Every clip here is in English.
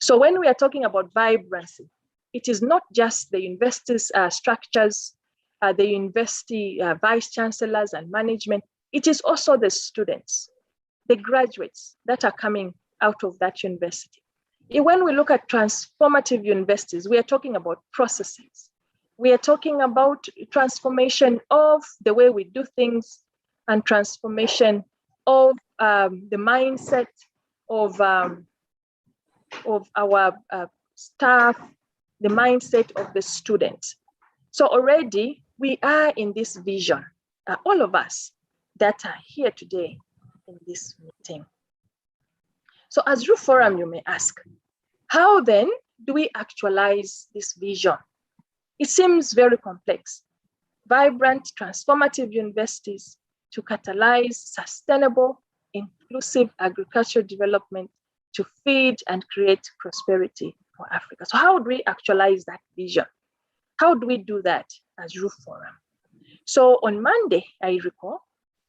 So when we are talking about vibrancy, it is not just the university's structures, the university vice chancellors and management. It is also the students, the graduates that are coming out of that university. When we look at transformative universities, we are talking about processes. We are talking about transformation of the way we do things and transformation of the mindset of our staff, the mindset of the students. So already we are in this vision, all of us that are here today in this meeting. So as Roof Forum, you may ask, how then do we actualize this vision? It seems very complex. Vibrant, transformative universities to catalyze sustainable, inclusive agricultural development to feed and create prosperity for Africa. So how do we actualize that vision? How do we do that as Roof Forum? So on Monday, I recall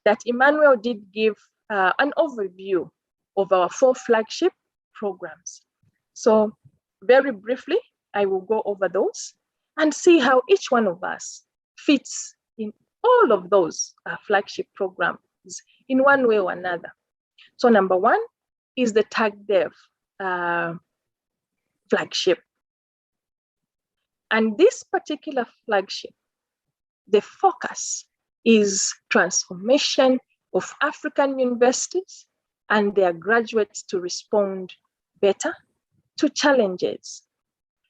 that Emmanuel did give an overview of our 4 flagship programs. So very briefly, I will go over those and see how each one of us fits in all of those flagship programs in one way or another. So number 1 is the TagDev flagship. And this particular flagship, the focus is transformation of African universities and their graduates to respond better to challenges.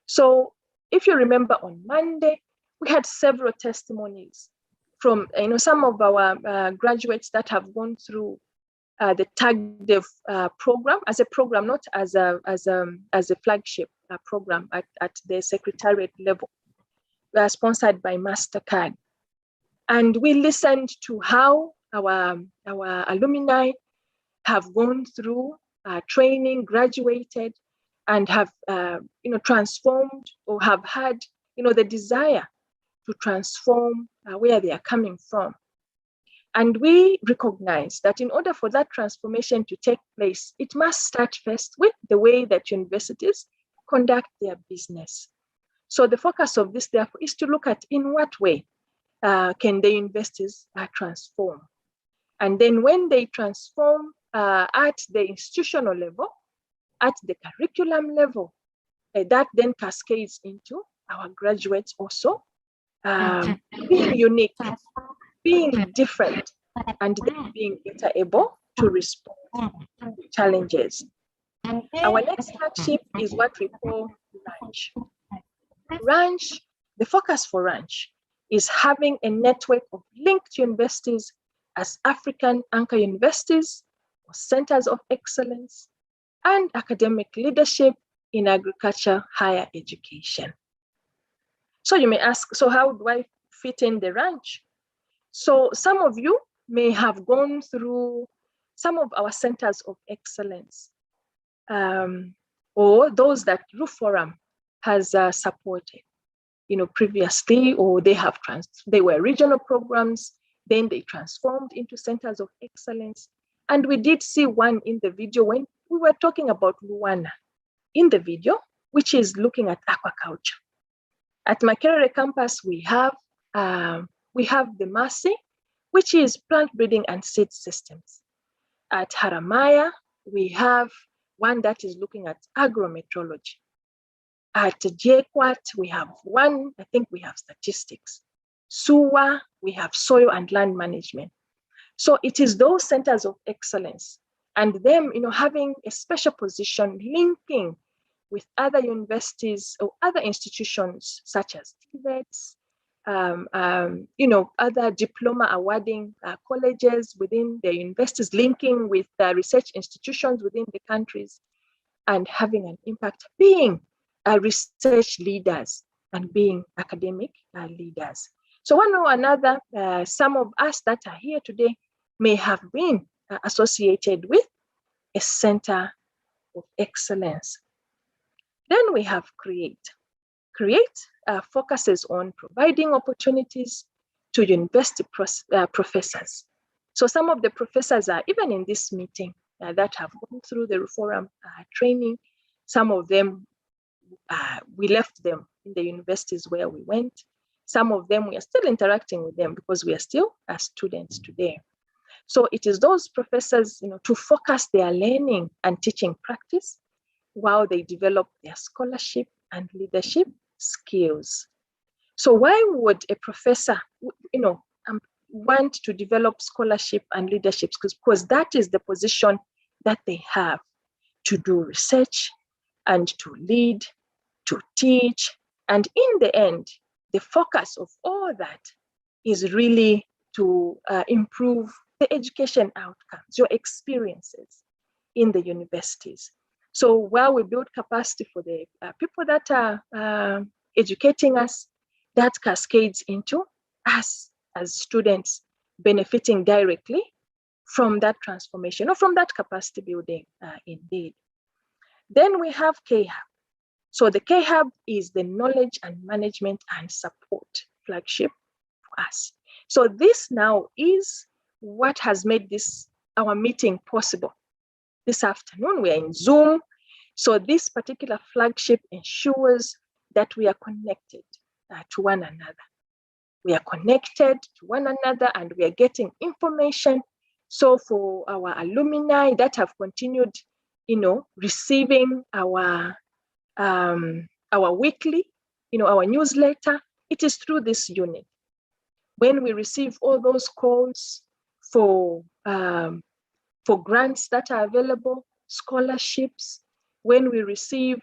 So if you remember on Monday, we had several testimonies from some of our graduates that have gone through the TagDev program as a program, not as a flagship program at the secretariat level, sponsored by MasterCard. And we listened to how our alumni have gone through training, graduated, and have transformed or have had the desire to transform where they are coming from. And we recognize that in order for that transformation to take place, it must start first with the way that universities conduct their business. So the focus of this, therefore, is to look at in what way can the universities transform. And then when they transform at the institutional level, at the curriculum level, that then cascades into our graduates also being unique, being different, and then being better able to respond to challenges. Our next flagship is what we call Ranch. Ranch, the focus for Ranch is having a network of linked universities as African anchor universities or centers of excellence and academic leadership in agriculture higher education. So you may ask, so how do I fit in the Ranch? So some of you may have gone through some of our centers of excellence, or those that Roof Forum has supported, previously, or they were regional programs, then they transformed into centers of excellence. And we did see one in the video when we were talking about Luana in the video, which is looking at aquaculture. At Makerere campus, we have the Mercy, which is plant breeding and seed systems. At Haramaya, we have one that is looking at agrometrology. At JQuat, we have one, I think we have statistics. SUWA, we have soil and land management. So it is those centers of excellence and them, having a special position linking with other universities or other institutions such as TVETs, other diploma awarding colleges within the universities, linking with research institutions within the countries, and having an impact, being research leaders and being academic leaders. So one or another, some of us that are here today may have been associated with a center of excellence. Then we have Create. Create focuses on providing opportunities to university professors. So some of the professors are even in this meeting that have gone through the Roof Forum training, Some of them, we left them in the universities where we went. Some of them, we are still interacting with them because we are still students today. So it is those professors, to focus their learning and teaching practice while they develop their scholarship and leadership skills. So why would a professor, want to develop scholarship and leadership skills? Because that is the position that they have to do research and to lead, to teach. And in the end, the focus of all that is really to improve the education outcomes, your experiences in the universities. So while we build capacity for the people that are educating us, that cascades into us as students benefiting directly from that transformation or from that capacity building indeed. Then we have K-Hub. So the K-Hub is the knowledge and management and support flagship for us. So this now is what has made this our meeting possible. This afternoon, we are in Zoom. So this particular flagship ensures that we are connected to one another. We are connected to one another and we are getting information. So for our alumni that have continued, receiving our weekly, our newsletter, it is through this unit. When we receive all those calls for grants that are available, scholarships, when we receive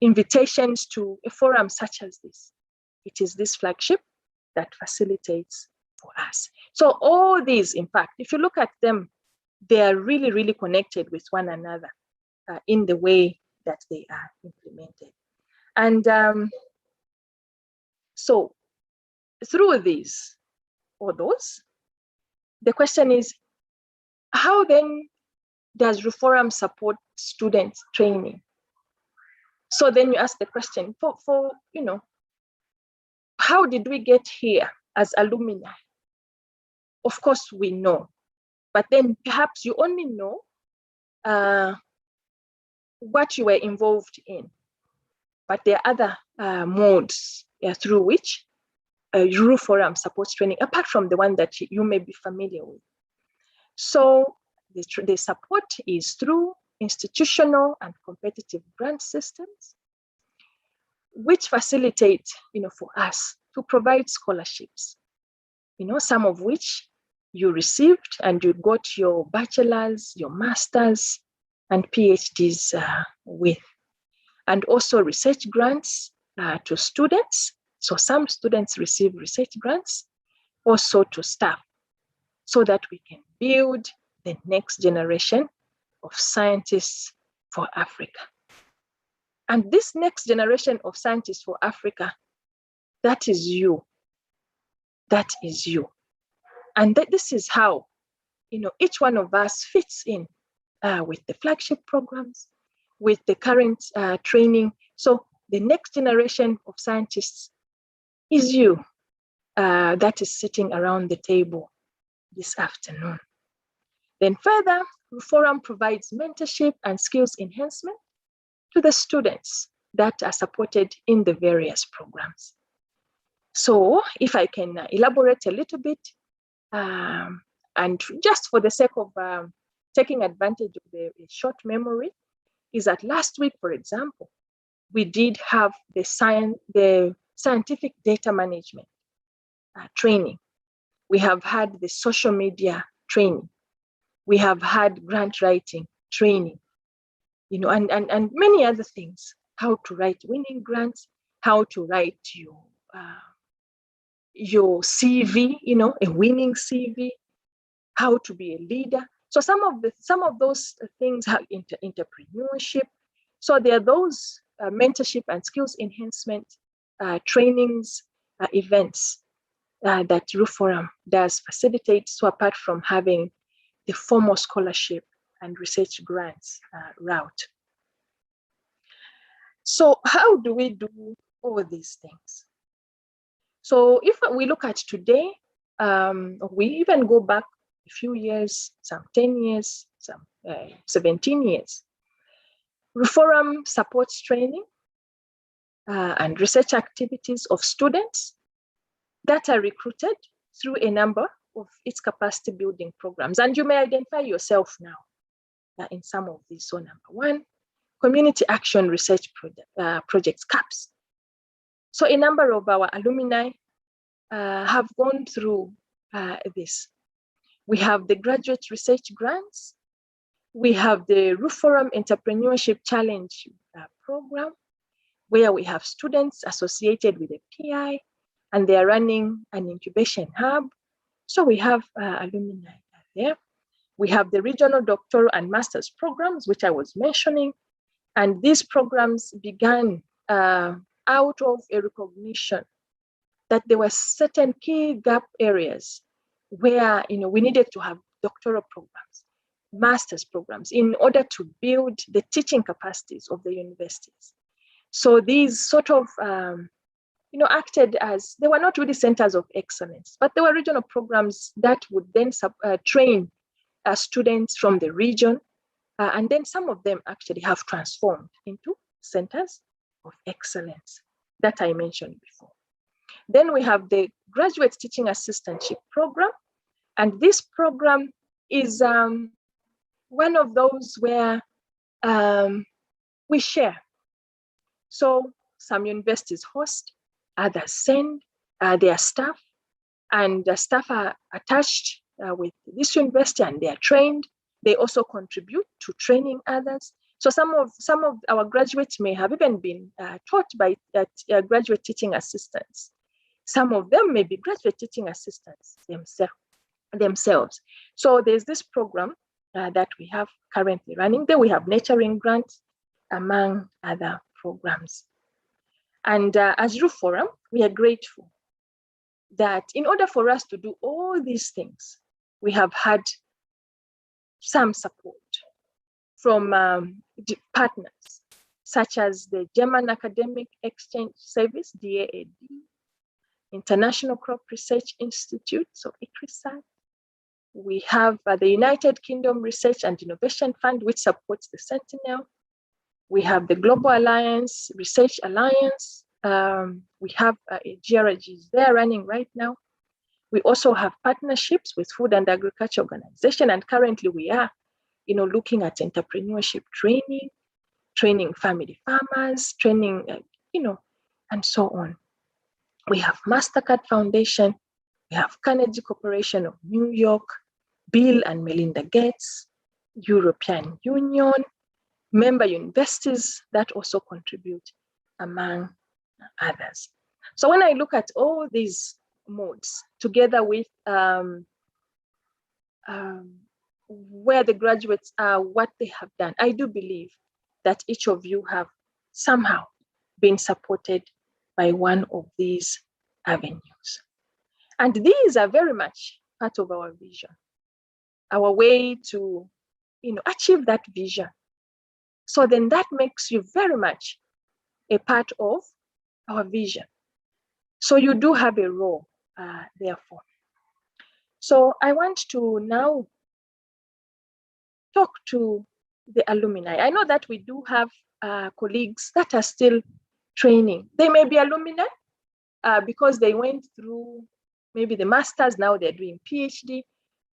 invitations to a forum such as this, it is this flagship that facilitates for us. So all these, in fact, if you look at them, they are really, really connected with one another in the way that they are implemented. And so through these or those, the question is, how then does Reforum support students training? So then you ask the question, for how did we get here as alumni? Of course we know, but then perhaps you only know what you were involved in. But there are other modes through which Reforum supports training, apart from the one that you may be familiar with. So the support is through institutional and competitive grant systems, which facilitate, for us to provide scholarships, some of which you received and you got your bachelor's, your master's, and PhDs with. And also research grants to students. So some students receive research grants, also to staff, so that we can build the next generation of scientists for Africa. And this next generation of scientists for Africa, that is you. That is you. And this is how, each one of us fits in with the flagship programs, with the current training. So the next generation of scientists is you that is sitting around the table this afternoon. Then further, Forum provides mentorship and skills enhancement to the students that are supported in the various programs. So if I can elaborate a little bit, and just for the sake of taking advantage of the short memory, is that last week, for example, we did have the scientific data management training. We have had the social media training. We have had grant writing training, and many other things. How to write winning grants, how to write your CV, a winning CV, how to be a leader. So some of those things have entrepreneurship. So there are those mentorship and skills enhancement trainings, events that Reforum does facilitate. So apart from having the formal scholarship and research grants route. So how do we do all these things? So if we look at today, we even go back a few years, some 10 years, some 17 years. Reforum supports training and research activities of students that are recruited through a number of its capacity building programs. And you may identify yourself now in some of these. So number one, community action research projects, CAPS. So a number of our alumni have gone through this. We have the graduate research grants. We have the Reforum Entrepreneurship Challenge program, where we have students associated with a PI, and they are running an incubation hub. So we have alumni there. We have the regional doctoral and master's programs, which I was mentioning. And these programs began out of a recognition that there were certain key gap areas where we needed to have doctoral programs, master's programs, in order to build the teaching capacities of the universities. So these sort of acted as, they were not really centers of excellence, but they were regional programs that would then train students from the region. And then some of them actually have transformed into centers of excellence that I mentioned before. Then we have the graduate teaching assistantship program. And this program is one of those where we share. So some universities host, others send their staff, and the staff are attached with this university and they are trained. They also contribute to training others. So some of our graduates may have even been taught by graduate teaching assistants. Some of them may be graduate teaching assistants themselves. So there's this program that we have currently running. Then we have nurturing grants, among other programs. And as Reforum, we are grateful that in order for us to do all these things, we have had some support from partners, such as the German Academic Exchange Service, DAAD, International Crop Research Institute, so ICRISAT. We have the United Kingdom Research and Innovation Fund, which supports the Sentinel. We have the Global Alliance, Research Alliance. We have GRGs there running right now. We also have partnerships with Food and Agriculture Organization, and currently we are, looking at entrepreneurship training family farmers, training, and so on. We have MasterCard Foundation. We have Carnegie Corporation of New York, Bill and Melinda Gates, European Union, member universities that also contribute, among others. So when I look at all these modes together with where the graduates are, what they have done, I do believe that each of you have somehow been supported by one of these avenues. And these are very much part of our vision, our way to achieve that vision. So then that makes you very much a part of our vision. So you do have a role, therefore. So I want to now talk to the alumni. I know that we do have colleagues that are still training. They may be alumni because they went through maybe the masters, now they're doing PhD,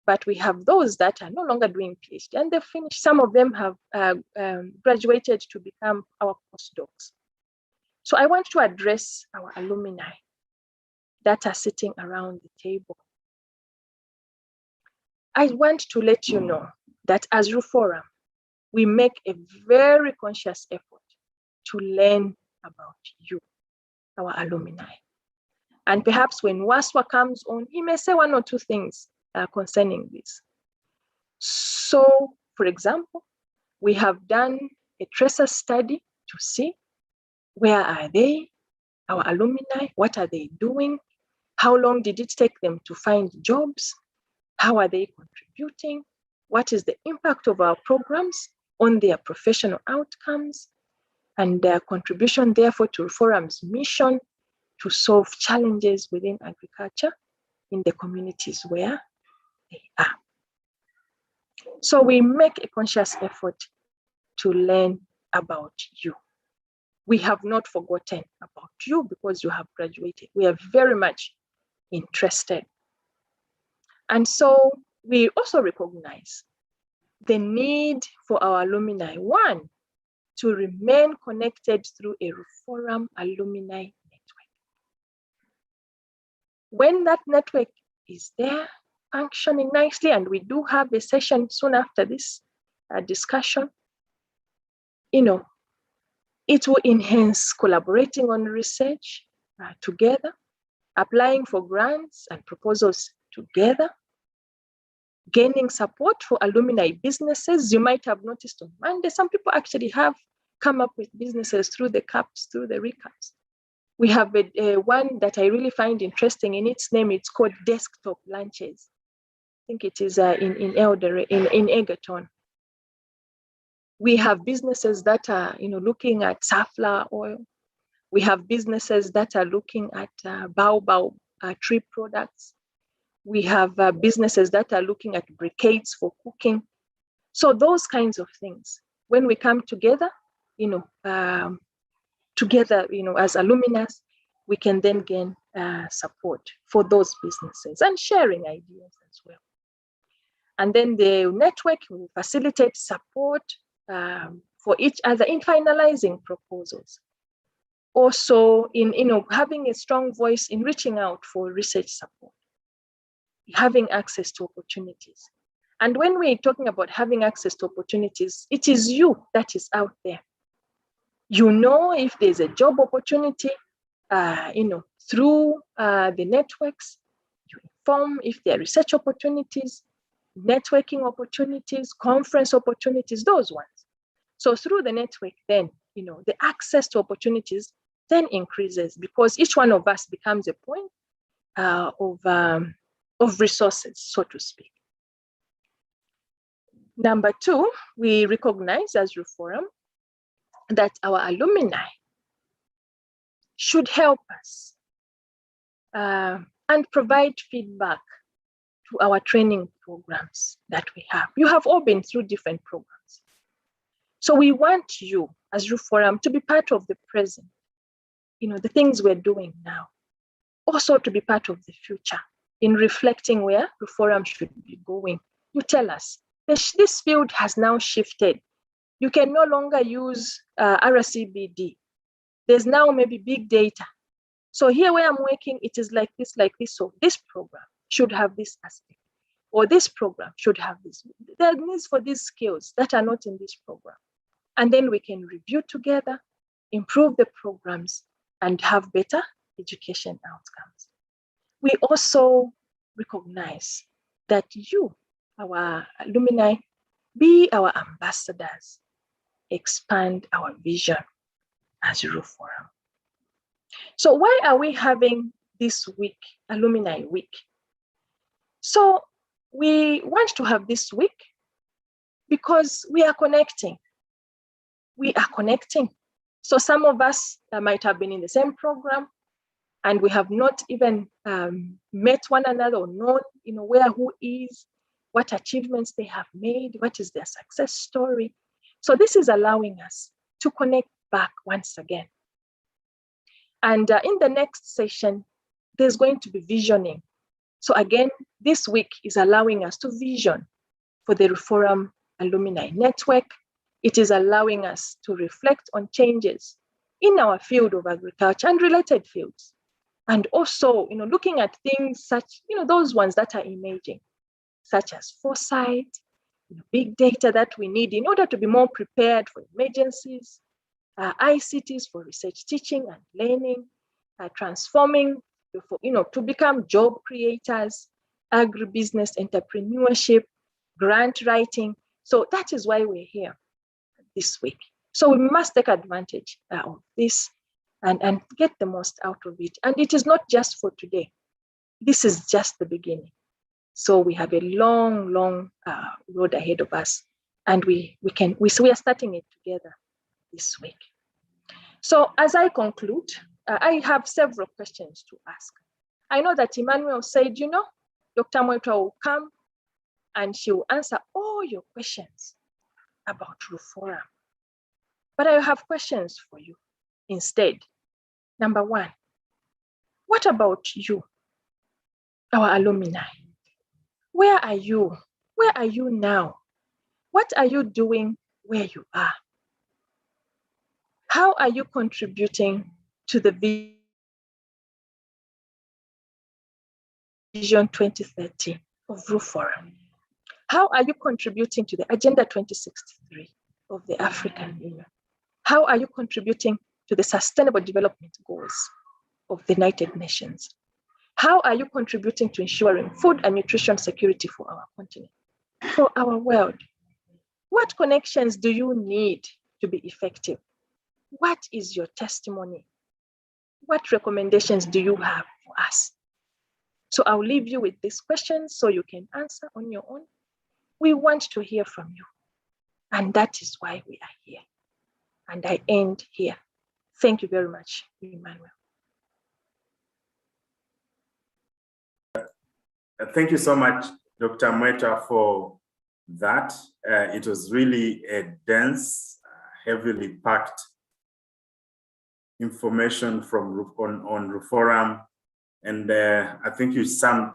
but we have those that are no longer doing PhD and they've finished. Some of them have graduated to become our postdocs. So I want to address our alumni that are sitting around the table. I want to let you know that as Reforum, we make a very conscious effort to learn about you, our alumni. And perhaps when Waswa comes on, he may say one or two things concerning this. So, for example, we have done a tracer study to see where are they, our alumni, what are they doing, how long did it take them to find jobs, how are they contributing, what is the impact of our programs on their professional outcomes, and their contribution, therefore, to Reforum's mission to solve challenges within agriculture in the communities where they are. So we make a conscious effort to learn about you. We have not forgotten about you because you have graduated. We are very much interested. And so we also recognize the need for our alumni, one, to remain connected through a Forum alumni network. When that network is there, functioning nicely, and we do have a session soon after this discussion, it will enhance collaborating on research together, applying for grants and proposals together, gaining support for alumni businesses. You might have noticed on Monday, some people actually have come up with businesses through the CAPs, through the recaps. We have one that I really find interesting in its name. It's called Desktop Lunches. I think it is in Egerton. We have businesses that are looking at safflower oil. We have businesses that are looking at baobab tree products. We have businesses that are looking at briquettes for cooking. So those kinds of things, when we come together, as alumni, we can then gain support for those businesses and sharing ideas as well. And then the network will facilitate support for each other in finalizing proposals. Also in having a strong voice in reaching out for research support, having access to opportunities. And when we're talking about having access to opportunities, it is you that is out there. If there's a job opportunity, through the networks, you inform if there are research opportunities, networking opportunities, conference opportunities, those ones. So through the network, then, the access to opportunities then increases because each one of us becomes a point of resources, so to speak. Number two, we recognize as Forum that our alumni should help us and provide feedback to our training programs that we have. You have all been through different programs. So we want you as Forum to be part of the present, the things we're doing now, also to be part of the future in reflecting where Forum should be going. You tell us, this field has now shifted. You can no longer use RCBD. There's now maybe big data. So here where I'm working, it is like this. So this program should have this aspect, or this program should have this. There are needs for these skills that are not in this program. And then we can review together, improve the programs, and have better education outcomes. We also recognize that you, our alumni, be our ambassadors, expand our vision as Forum. So why are we having this week, Alumni Week? So we want to have this week because we are connecting. We are connecting. So some of us might have been in the same program and we have not even met one another or known, where who is, what achievements they have made, what is their success story. So this is allowing us to connect back once again. And in the next session, there's going to be visioning. So again, this week is allowing us to vision for the Forum Alumni Network. It is allowing us to reflect on changes in our field of agriculture and related fields. And also, looking at things such, those ones that are emerging, such as foresight, big data that we need in order to be more prepared for emergencies, ICTs for research, teaching and learning, transforming, to become job creators, agribusiness entrepreneurship, grant writing. So that is why we're here this week. So we must take advantage of this and get the most out of it. And it is not just for today. This is just the beginning. So we have a long, long road ahead of us, and we are starting it together this week. So as I conclude, I have several questions to ask. I know that Emmanuel said, Dr. Mwetwa will come and she will answer all your questions about Forum. But I have questions for you instead. Number one, what about you, our alumni? Where are you? Where are you now? What are you doing where you are? How are you contributing to the Vision 2030 of Fora? How are you contributing to the Agenda 2063 of the African Union? How are you contributing to the Sustainable Development Goals of the United Nations? How are you contributing to ensuring food and nutrition security for our continent, for our world? What connections do you need to be effective? What is your testimony? What recommendations do you have for us? So I'll leave you with these questions so you can answer on your own. We want to hear from you. And that is why we are here. And I end here. Thank you very much, Emmanuel. Thank you so much, Dr. Mweta, for that. It was really a dense, heavily packed information from on Forum, and I think you summed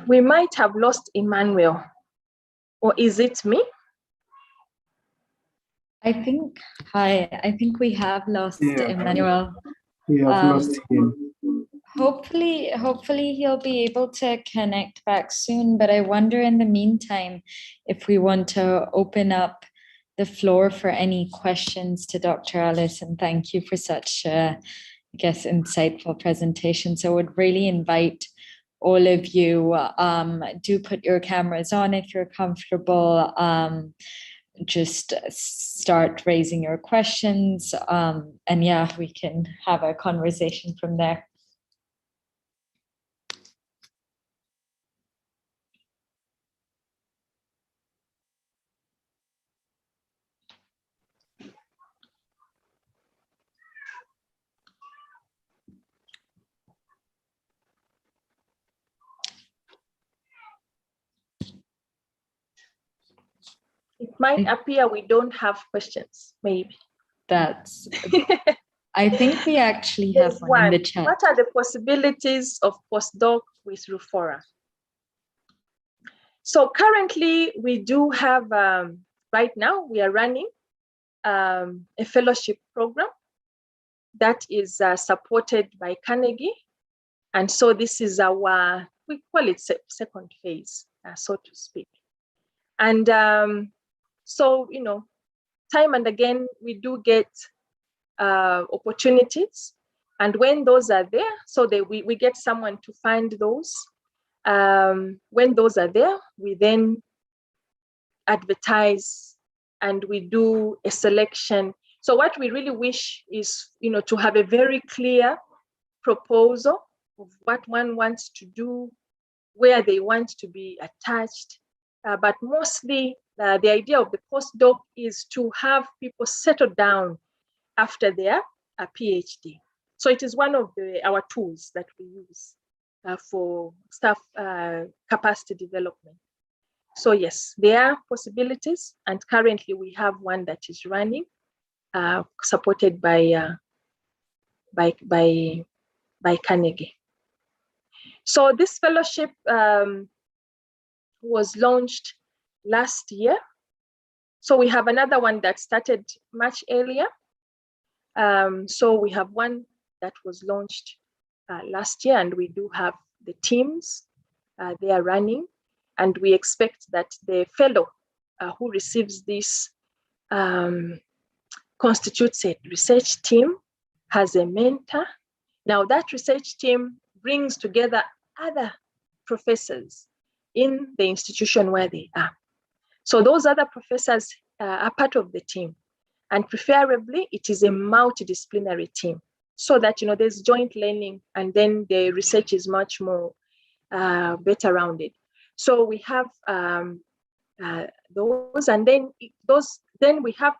We might have lost Emmanuel, or is it me? I think we have lost Emmanuel. We have lost him. Hopefully he'll be able to connect back soon, but I wonder in the meantime if we want to open up the floor for any questions to Dr. Alice, and thank you for such insightful presentation. So I would really invite all of you, do put your cameras on if you're comfortable. Just start raising your questions, and yeah, we can have a conversation from there. It might appear we don't have questions, maybe. That's, I think we actually have one in the chat. What are the possibilities of postdoc with Fora? So currently we do have, right now we are running a fellowship program that is supported by Carnegie. And so this is our, we call it second phase, so to speak. And so, you know, time and again, we do get opportunities. And when those are there, so we get someone to find those. When those are there, we then advertise and we do a selection. So what we really wish is, you know, to have a very clear proposal of what one wants to do, where they want to be attached. But mostly the idea of the postdoc is to have people settle down after their PhD. So it is one of our tools that we use for staff capacity development. So yes, there are possibilities, and currently we have one that is running, supported by Carnegie. So this fellowship was launched last year. So we have another one that started much earlier. So we have one that was launched last year, and we do have the teams they are running, and we expect that the fellow who receives this constitutes a research team, has a mentor. Now that research team brings together other professors in the institution where they are. So those other professors are part of the team, and preferably it is a multidisciplinary team, so that, you know, there's joint learning, and then the research is much more better rounded. So we have those, and then then we have,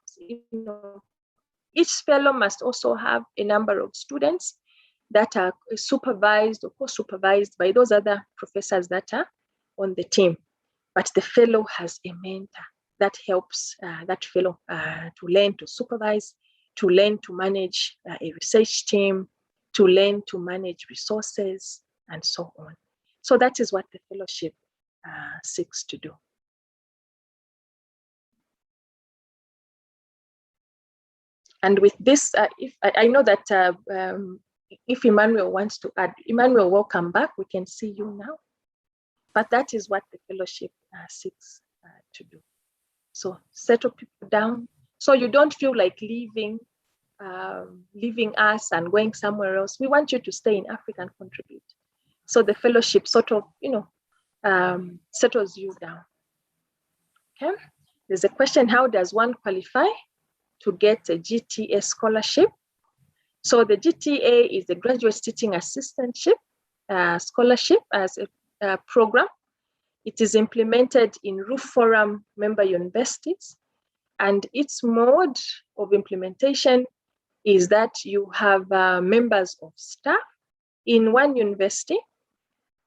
each fellow must also have a number of students that are supervised or co-supervised by those other professors that are on the team. But the fellow has a mentor that helps that fellow to learn to supervise, to learn to manage a research team, to learn to manage resources, and so on. So that is what the fellowship seeks to do. And with this, if I know that if Emmanuel wants to add, Emmanuel, welcome back. We can see you now. But that is what the fellowship seeks to do. So settle people down, so you don't feel like leaving us and going somewhere else. We want you to stay in Africa and contribute. So the fellowship sort of, settles you down. Okay. There's a question: how does one qualify to get a GTA scholarship? So the GTA is the Graduate Teaching Assistantship scholarship as a program. It is implemented in Fora member universities, and its mode of implementation is that you have members of staff in one university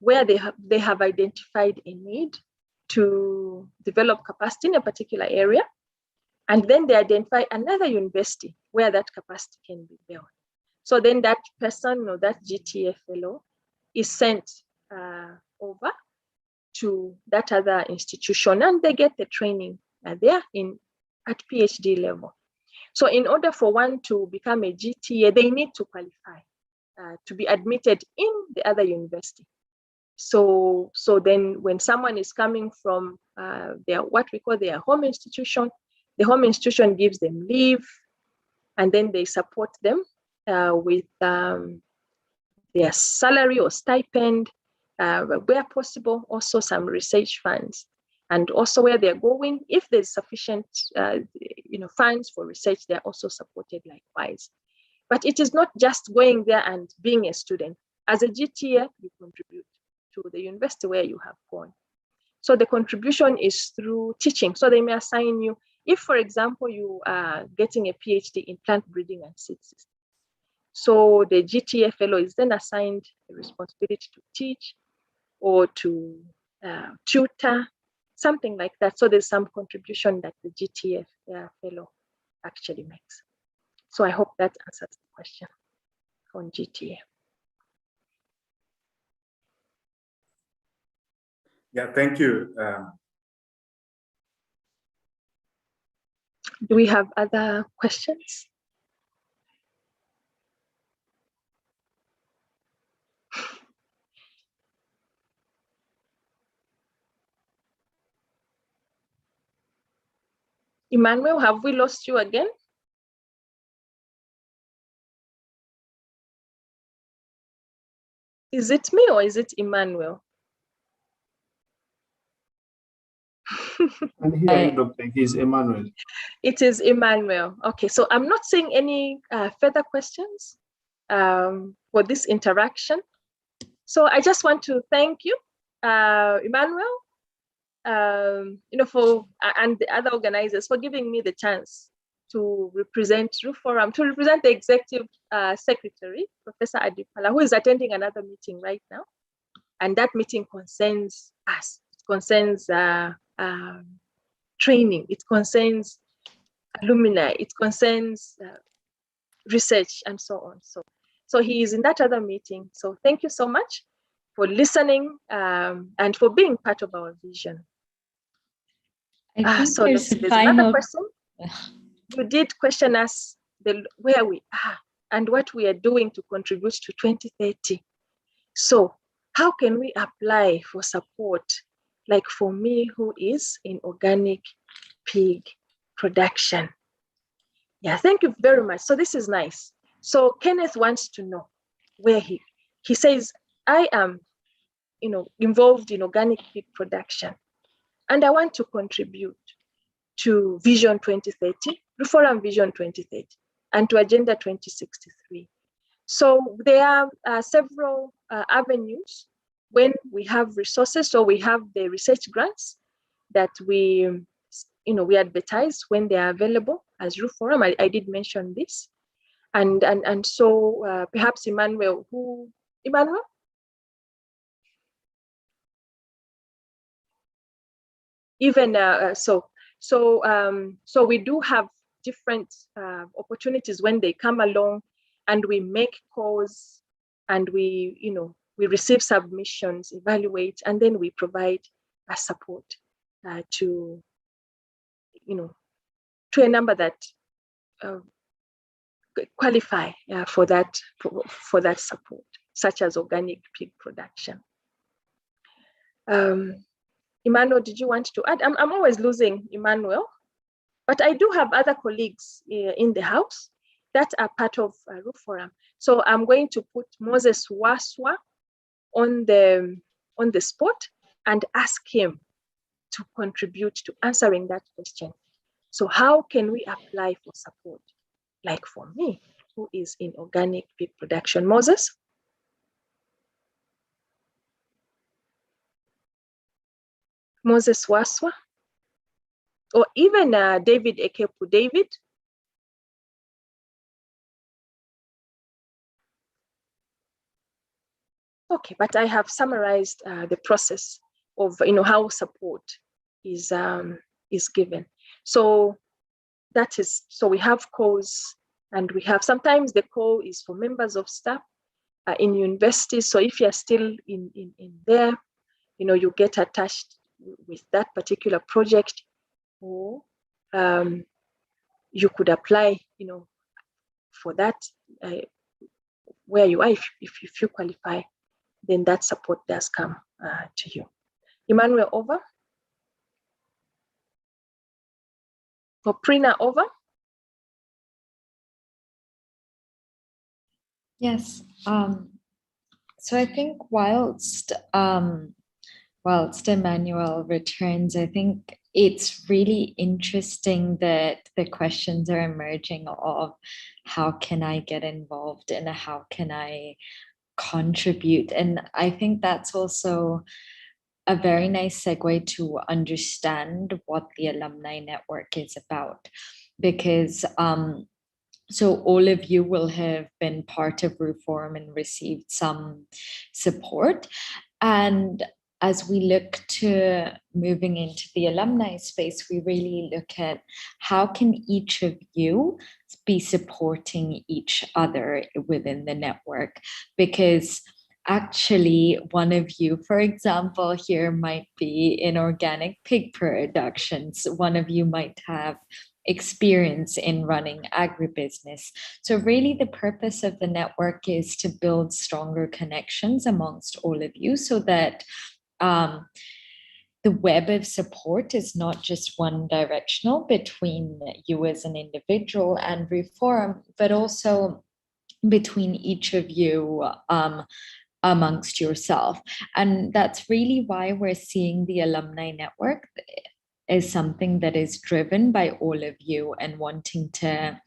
where they have identified a need to develop capacity in a particular area, and then they identify another university where that capacity can be built. So then that person or that GTA fellow is sent over to that other institution, and they get the training there at PhD level. So in order for one to become a GTA, they need to qualify to be admitted in the other university. So then when someone is coming from what we call their home institution, the home institution gives them leave, and then they support them with their salary or stipend, where possible, also some research funds, and also where they're going, if there's sufficient funds for research, they're also supported likewise. But it is not just going there and being a student. As a GTA, you contribute to the university where you have gone. So the contribution is through teaching. So they may assign you, if, for example, you are getting a PhD in plant breeding and seed systems. So the GTA fellow is then assigned the responsibility to teach or to tutor, something like that. So there's some contribution that the GTA fellow actually makes. So I hope that answers the question on GTA. Yeah, thank you. Do we have other questions? Emmanuel, have we lost you again? Is it me or is it Emmanuel? And here, Dr. Is Emmanuel. It is Emmanuel. Okay, so I'm not seeing any further questions for this interaction. So I just want to thank you, Emmanuel, for and the other organizers for giving me the chance to represent Forum, to represent the executive secretary, Professor Adipala, who is attending another meeting right now, and that meeting concerns us. It concerns training. It concerns alumni. It concerns research and so on. So he is in that other meeting. So thank you so much for listening and for being part of our vision. So there's another question. You did question us where we are and what we are doing to contribute to 2030. So how can we apply for support, like for me, who is in organic pig production? Yeah, thank you very much. So this is nice. So Kenneth wants to know where he says, I am, involved in organic pig production, and I want to contribute to Vision 2030, Reform Vision 2030, and to Agenda 2063. So there are several avenues when we have resources. So we have the research grants, that we advertise when they are available as Roof Forum. I did mention this. And so perhaps Emmanuel, Emmanuel? Even so we do have different opportunities when they come along, and we make calls, and we receive submissions, evaluate, and then we provide a support to a number that qualify for that support, such as organic pig production. Emmanuel, did you want to add? I'm always losing Emmanuel, but I do have other colleagues in the house that are part of Roof Forum. So I'm going to put Moses Waswa on the spot and ask him to contribute to answering that question. So how can we apply for support? Like for me, who is in organic pig production? Moses? Moses Waswa? Or even David Ekepu. David? Okay, but I have summarized the process of how support is given. So we have calls, and we have, sometimes the call is for members of staff in universities. So if you're still in there, you get attached with that particular project, or you could apply, for that where you are. If you qualify, then that support does come to you. Emmanuel, over. For Prina, over. Yes. So I think whilst Emmanuel returns, I think it's really interesting that the questions are emerging of how can I get involved and how can I contribute. And I think that's also a very nice segue to understand what the Alumni Network is about, because so all of you will have been part of Roof Forum and received some support. And as we look to moving into the alumni space, we really look at how can each of you be supporting each other within the network, because actually one of you, for example, here might be in organic pig productions, one of you might have experience in running agribusiness. So really the purpose of the network is to build stronger connections amongst all of you, so that the web of support is not just one directional between you as an individual and Roof Forum, but also between each of you amongst yourself. And that's really why we're seeing the Alumni Network is something that is driven by all of you and wanting to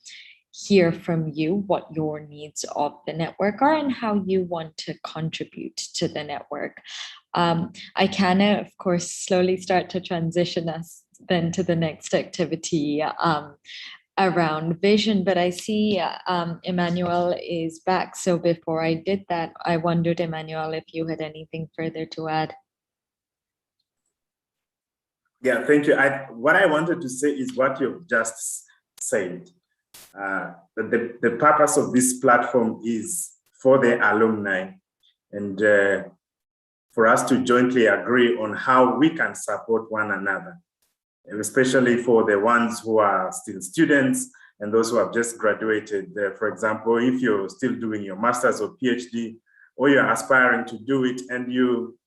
hear from you what your needs of the network are and how you want to contribute to the network. I can, of course, slowly start to transition us then to the next activity around vision, but I see Emmanuel is back. So before I did that, I wondered, Emmanuel, if you had anything further to add. Yeah, thank you. What I wanted to say is what you've just said. The purpose of this platform is for the alumni, and for us to jointly agree on how we can support one another, and especially for the ones who are still students and those who have just graduated. For example, if you're still doing your master's or PhD, or you're aspiring to do it, and you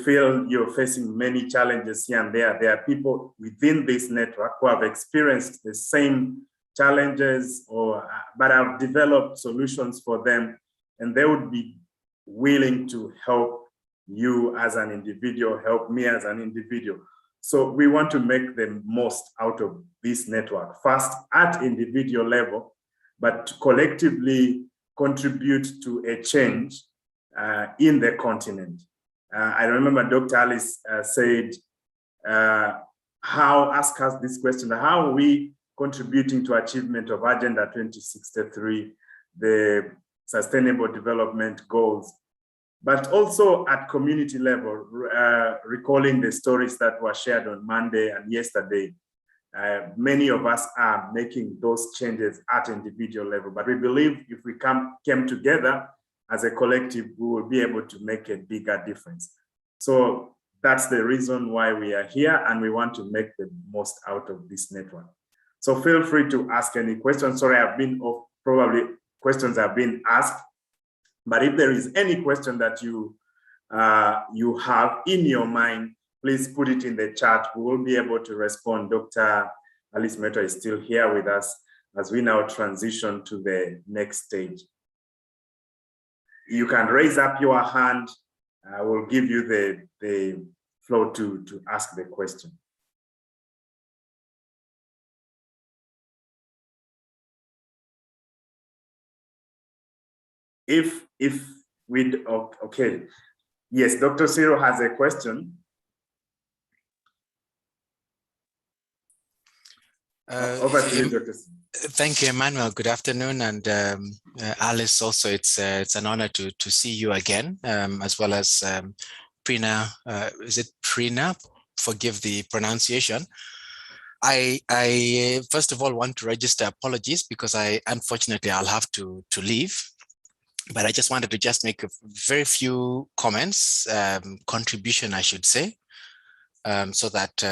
feel you're facing many challenges here and there are people within this network who have experienced the same challenges, but have developed solutions for them, and they would be willing to help you as an individual, help me as an individual. So we want to make the most out of this network, first at individual level, but collectively contribute to a change in the continent. I remember Dr. Alice said ask us this question: how are we contributing to achievement of Agenda 2063, the Sustainable Development Goals, but also at community level, recalling the stories that were shared on Monday and yesterday. Many of us are making those changes at individual level, but we believe if we came together as a collective, we will be able to make a bigger difference. So that's the reason why we are here, and we want to make the most out of this network. So feel free to ask any questions. Sorry, I've been off, probably questions have been asked, but if there is any question that you have in your mind, please put it in the chat. We will be able to respond. Dr. Alice Meto is still here with us as we now transition to the next stage. You can raise up your hand. I will give you the floor to ask the question. If we, okay. Yes, Dr. Cyril has a question. Over to you, Dr. Thank you, Emmanuel. Good afternoon, and Alice. Also, it's an honor to see you again, as well as Prina. Is it Prina? Forgive the pronunciation. I first of all want to register apologies because unfortunately I'll have to leave. But I just wanted to make a very few comments, contribution, I should say, so that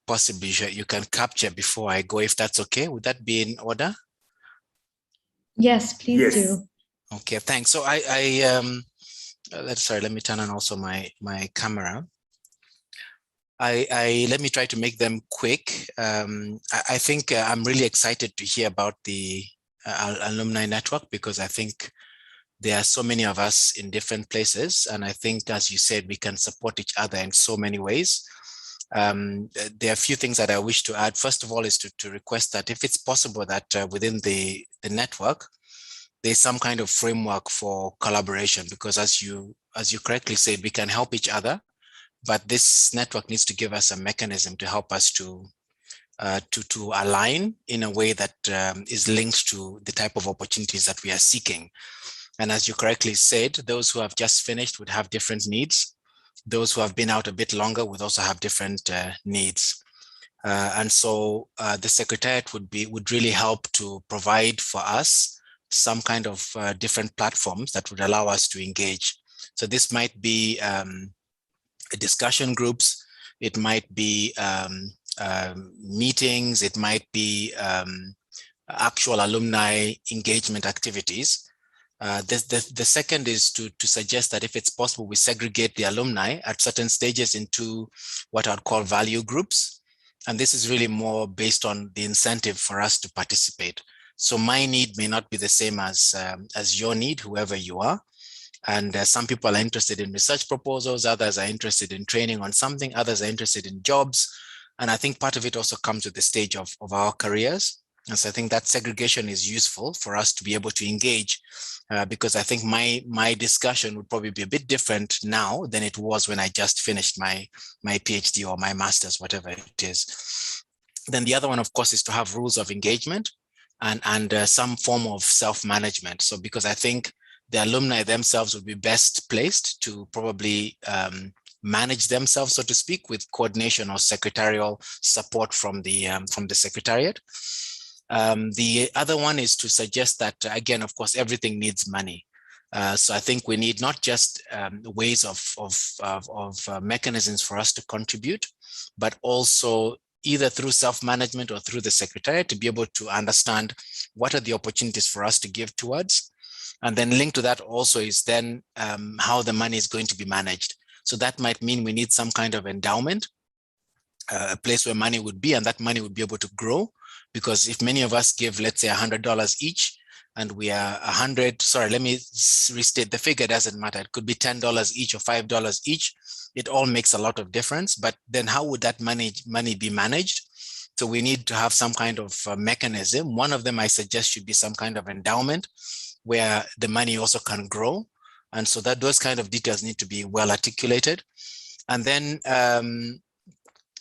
possibly you can capture before I go, if that's okay. Would that be in order? Yes, please do. Okay, thanks. So sorry, let me turn on also my camera. Let me try to make them quick. I think I'm really excited to hear about the alumni network, because I think there are so many of us in different places. And I think, as you said, we can support each other in so many ways. There are a few things that I wish to add. First of all is to request that if it's possible that within the network, there's some kind of framework for collaboration, because as you correctly said, we can help each other, but this network needs to give us a mechanism to help us to align in a way that is linked to the type of opportunities that we are seeking. And as you correctly said, those who have just finished would have different needs. Those who have been out a bit longer would also have different needs. And so the Secretariat would really help to provide for us some kind of different platforms that would allow us to engage. So this might be discussion groups, it might be meetings, it might be actual alumni engagement activities. The second is to suggest that if it's possible, we segregate the alumni at certain stages into what I'd call value groups. And this is really more based on the incentive for us to participate. So my need may not be the same as your need, whoever you are. And some people are interested in research proposals, others are interested in training on something, others are interested in jobs. And I think part of it also comes with the stage of our careers. And so I think that segregation is useful for us to be able to engage, because I think my discussion would probably be a bit different now than it was when I just finished my PhD or my master's, whatever it is. Then the other one, of course, is to have rules of engagement and some form of self-management. So because I think the alumni themselves would be best placed to probably manage themselves, so to speak, with coordination or secretarial support from the Secretariat. The other one is to suggest that, again, of course, everything needs money. So I think we need not just ways of mechanisms for us to contribute, but also either through self-management or through the Secretariat to be able to understand what are the opportunities for us to give towards. And then linked to that also is then how the money is going to be managed. So that might mean we need some kind of endowment, a place where money would be, and that money would be able to grow. Because if many of us give, let's say, $100 each, and we are 100, sorry, let me restate, the figure doesn't matter. It could be $10 each or $5 each. It all makes a lot of difference. But then how would that money be managed? So we need to have some kind of mechanism. One of them I suggest should be some kind of endowment where the money also can grow. And so that those kind of details need to be well articulated. And then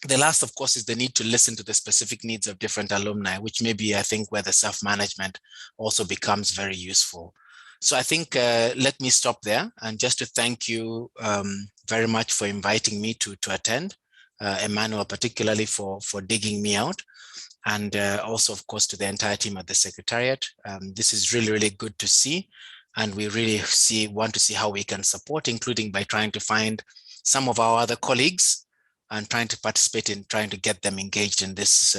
The last, of course, is the need to listen to the specific needs of different alumni, which may be, I think, where the self-management also becomes very useful. So I think let me stop there, and just to thank you very much for inviting me to attend, Emmanuel, particularly for digging me out, and also, of course, to the entire team at the Secretariat. This is really, really good to see, and we really want to see how we can support, including by trying to find some of our other colleagues and trying to participate in trying to get them engaged in this,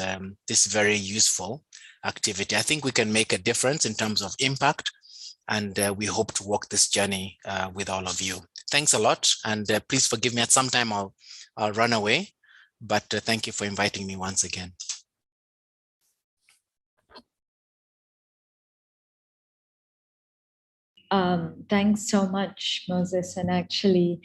this very useful activity. I think we can make a difference in terms of impact, and we hope to walk this journey with all of you. Thanks a lot, and please forgive me, at some time I'll run away, but thank you for inviting me once again. Thanks so much, Moses. And actually,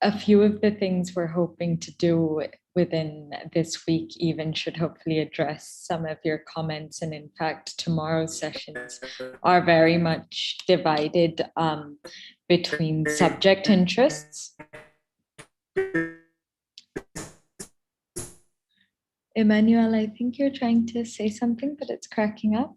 a few of the things we're hoping to do within this week even should hopefully address some of your comments. And in fact, tomorrow's sessions are very much divided between subject interests. Emmanuel, I think you're trying to say something, but it's cracking up.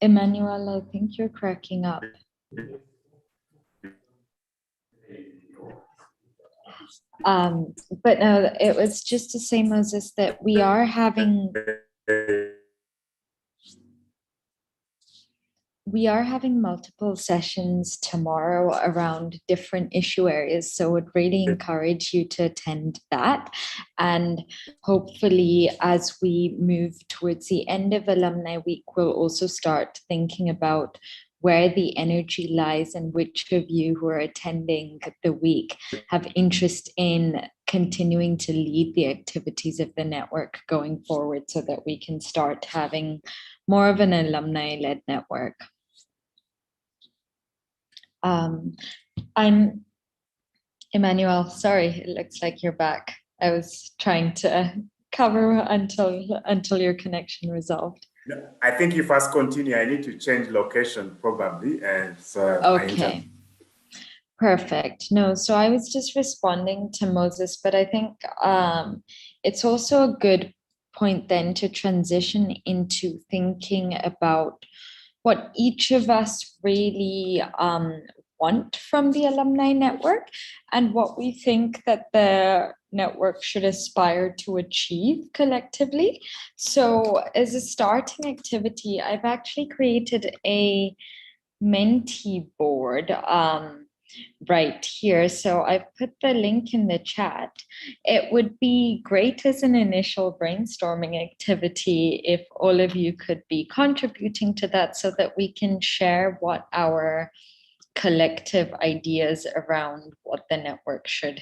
Emmanuel, I think you're cracking up. But no, it was just to say, Moses, that we are having multiple sessions tomorrow around different issue areas. So would really encourage you to attend that. And hopefully, as we move towards the end of Alumni Week, we'll also start thinking about where the energy lies and which of you who are attending the week have interest in continuing to lead the activities of the network going forward, so that we can start having more of an alumni-led network. I'm Emmanuel, sorry, it looks like you're back. I was trying to cover until your connection resolved. I think you first continue. I need to change location probably. And so okay. Perfect. No, so I was just responding to Moses, but I think it's also a good point then to transition into thinking about what each of us really want from the alumni network and what we think that the network should aspire to achieve collectively. So as a starting activity, I've actually created a Menti board right here. So I've put the link in the chat. It would be great as an initial brainstorming activity if all of you could be contributing to that, so that we can share what our collective ideas around what the network should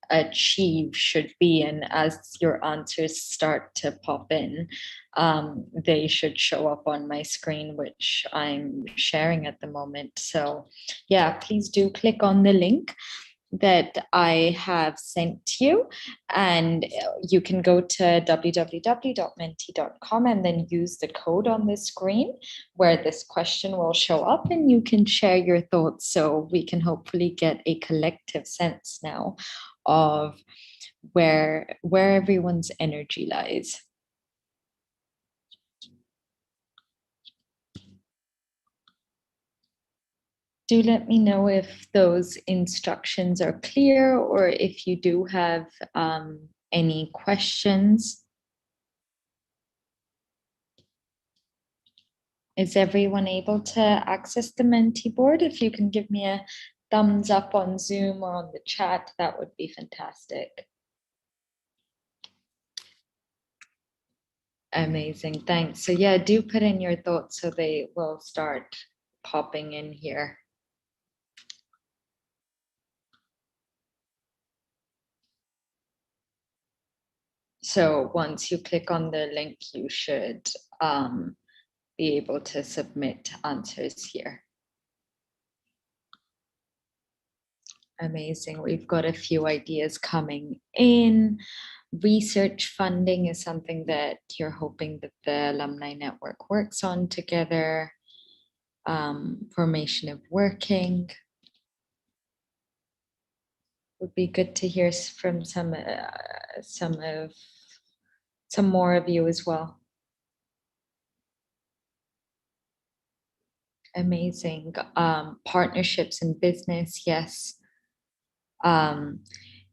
achieve should be. And as your answers start to pop in, they should show up on my screen, which I'm sharing at the moment. So yeah, please do click on the link that I have sent you, and you can go to www.menti.com and then use the code on the screen where this question will show up, and you can share your thoughts, so we can hopefully get a collective sense now of where everyone's energy lies. Do let me know if those instructions are clear, or if you do have any questions. Is everyone able to access the Menti board? If you can give me a thumbs up on Zoom or on the chat, that would be fantastic. Amazing, thanks. So yeah, do put in your thoughts so they will start popping in here. So once you click on the link, you should be able to submit answers here. Amazing. We've got a few ideas coming in. Research funding is something that you're hoping that the Alumni Network works on together. Formation of working. Would be good to hear from some more of you as well. Amazing. Partnerships in business, yes.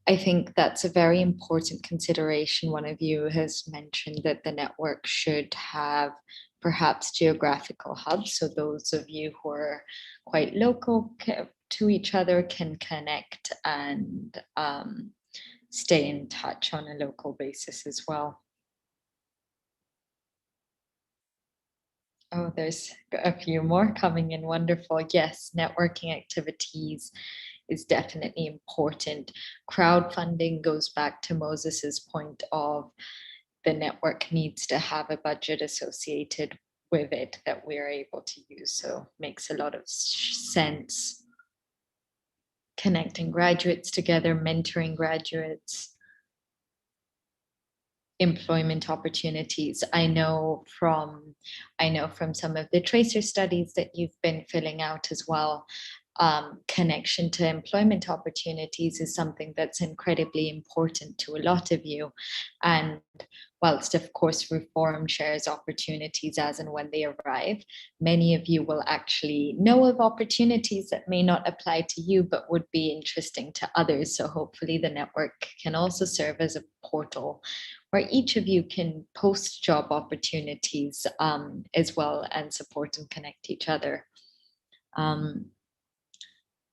I think that's a very important consideration. One of you has mentioned that the network should have perhaps geographical hubs. So those of you who are quite local to each other can connect and stay in touch on a local basis as well. Oh, there's a few more coming in. Wonderful. Yes, networking activities is definitely important. Crowdfunding goes back to Moses's point of the network needs to have a budget associated with it that we're able to use. So makes a lot of sense. Connecting graduates together, mentoring graduates, employment opportunities. I know from some of the tracer studies that you've been filling out as well. Connection to employment opportunities is something that's incredibly important to a lot of you. And whilst of course Reform shares opportunities as and when they arrive, many of you will actually know of opportunities that may not apply to you, but would be interesting to others. So hopefully the network can also serve as a portal where each of you can post job opportunities as well and support and connect each other.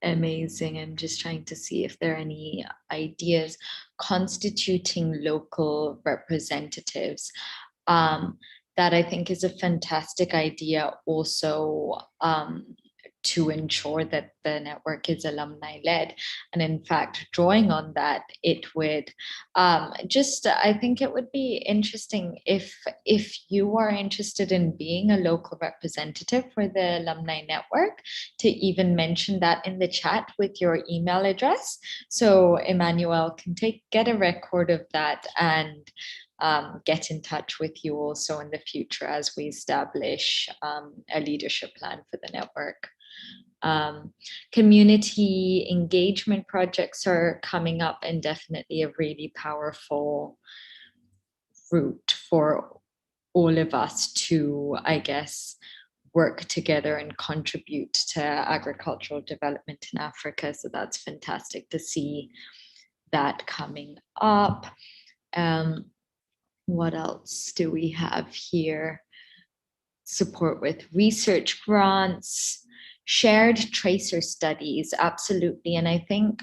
Amazing. I'm just trying to see if there are any ideas. Constituting local representatives. That I think is a fantastic idea also to ensure that the network is alumni led. And in fact, drawing on that, it would I think it would be interesting if you are interested in being a local representative for the alumni network, to even mention that in the chat with your email address. So Emmanuel can get a record of that and get in touch with you also in the future as we establish a leadership plan for the network. Community engagement projects are coming up, and definitely a really powerful route for all of us to, I guess, work together and contribute to agricultural development in Africa. So that's fantastic to see that coming up. What else do we have here? Support with research grants, shared tracer studies, absolutely. And I think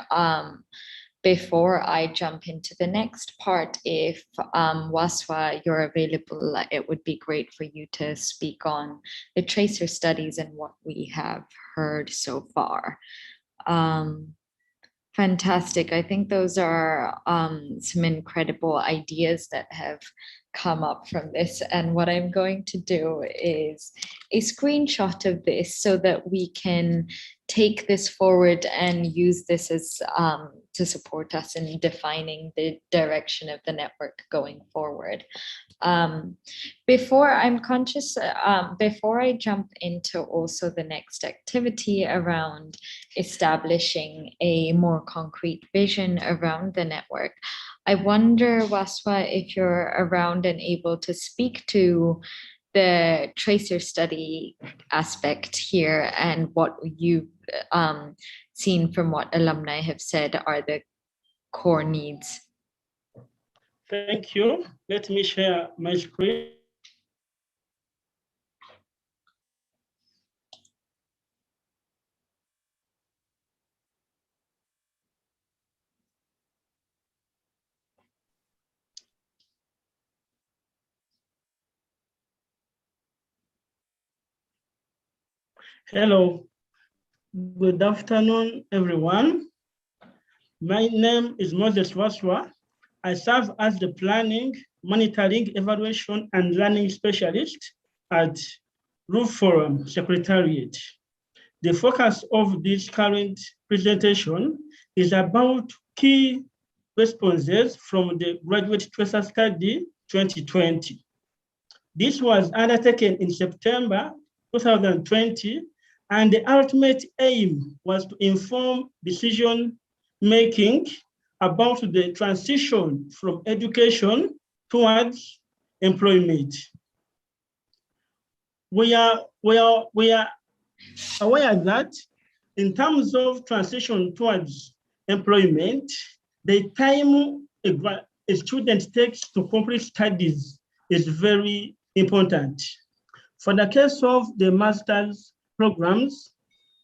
before I jump into the next part, if Waswa, you're available, it would be great for you to speak on the tracer studies and what we have heard so far. Fantastic. I think those are some incredible ideas that have come up from this. And what I'm going to do is a screenshot of this so that we can take this forward and use this as to support us in defining the direction of the network going forward. Before I jump into also the next activity around establishing a more concrete vision around the network, I wonder, Waswa, if you're around and able to speak to the tracer study aspect here and what you've seen from what alumni have said are the core needs. Thank you. Let me share my screen. Hello, good afternoon, everyone. My name is Moses Waswa. I serve as the Planning, Monitoring, Evaluation, and Learning Specialist at Roof Forum Secretariat. The focus of this current presentation is about key responses from the Graduate Tracer Study 2020. This was undertaken in September 2020, and the ultimate aim was to inform decision-making about the transition from education towards employment. We are aware that in terms of transition towards employment, the time a student takes to complete studies is very important. For the case of the master's programs,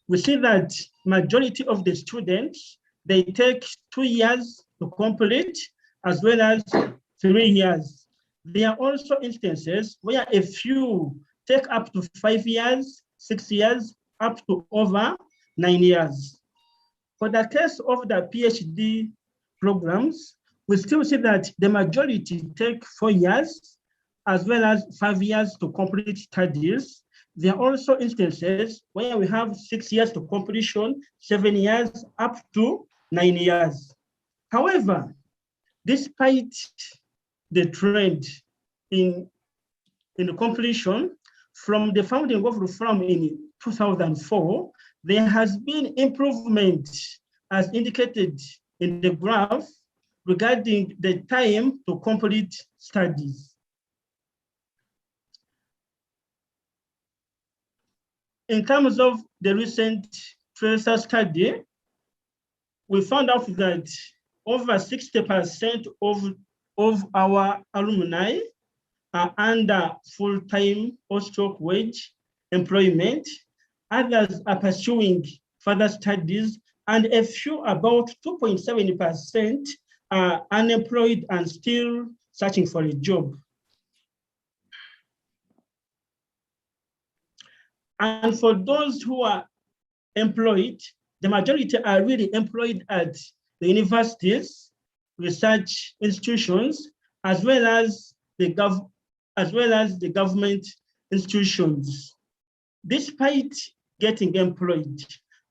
we see that majority of the students, they take 2 years to complete as well as 3 years. There are also instances where a few take up to 5 years, 6 years, up to over 9 years. For the case of the PhD programs, we still see that the majority take 4 years as well as 5 years to complete studies. There are also instances where we have 6 years to completion, 7 years, up to 9 years. However, despite the trend in the completion, from the founding of the firm in 2004, there has been improvement as indicated in the graph regarding the time to complete studies. In terms of the recent Tracer study, we found out that over 60% of our alumni are under full-time postdoc wage employment. Others are pursuing further studies, and a few, about 2.7%, are unemployed and still searching for a job. And for those who are employed, the majority are really employed at the universities, research institutions, as well as the government institutions. Despite getting employed,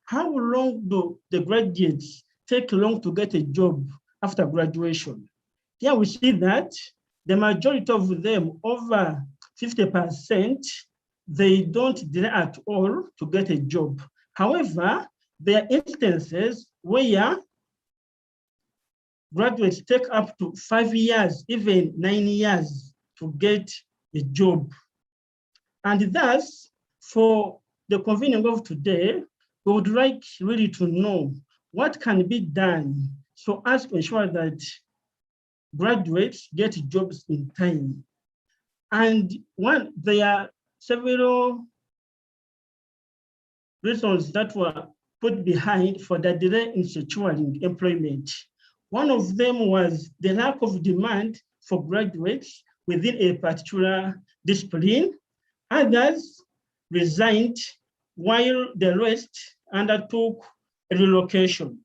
how long do the graduates take long to get a job after graduation? Here we see that the majority of them, over 50%, they don't delay at all to get a job. However, there are instances where graduates take up to 5 years, even 9 years to get a job. And thus, for the convening of today, we would like really to know what can be done so as to ensure that graduates get jobs in time. And there are several reasons that were put behind for the delay in securing employment. One of them was the lack of demand for graduates within a particular discipline. Others resigned while the rest undertook a relocation.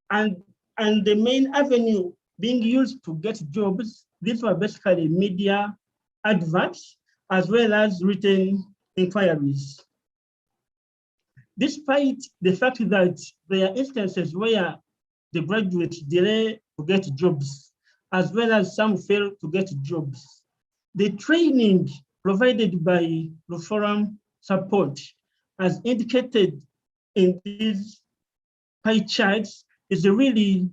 And the main avenue being used to get jobs, these were basically media adverts, as well as written inquiries. Despite the fact that there are instances where the graduates delay to get jobs, as well as some fail to get jobs, the training provided by the forum support, as indicated in these pie charts, is really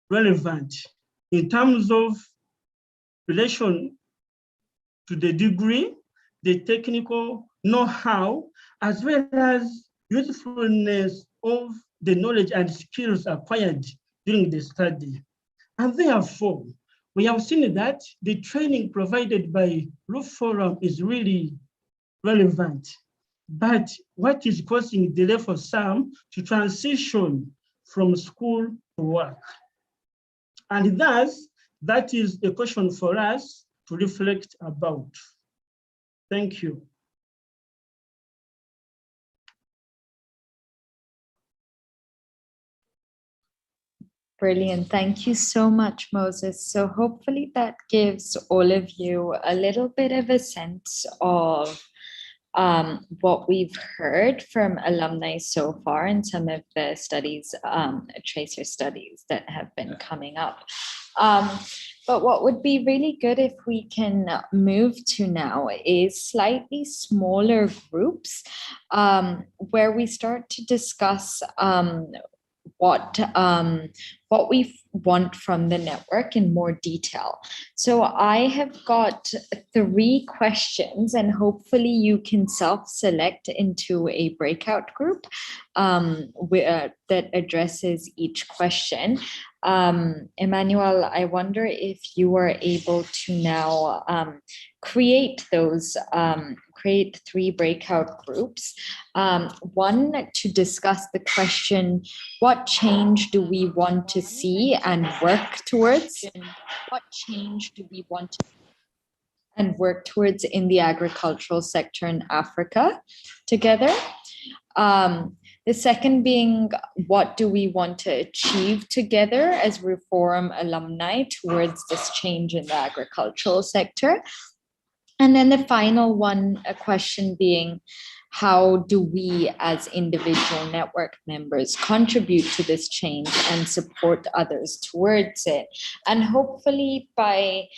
relevant in terms of relation to the degree, the technical know-how, as well as usefulness of the knowledge and skills acquired during the study. And therefore, we have seen that the training provided by Roof Forum is really relevant. But what is causing delay for some to transition from school to work? And thus, that is a question for us to reflect about. Thank you. Brilliant. Thank you so much, Moses. So hopefully that gives all of you a little bit of a sense of what we've heard from alumni so far in some of the studies, tracer studies that have been coming up. But what would be really good if we can move to now is slightly smaller groups where we start to discuss what we want from the network in more detail. So I have got 3 questions, and hopefully you can self-select into a breakout group that addresses each question. Emmanuel, I wonder if you are able to now create 3 breakout groups. One, to discuss the question, what change do we want to see and work towards? What change do we want to and work towards in the agricultural sector in Africa together? The second being, what do we want to achieve together as Reforum alumni towards this change in the agricultural sector? And then the final one, a question being, how do we as individual network members contribute to this change and support others towards it? And hopefully by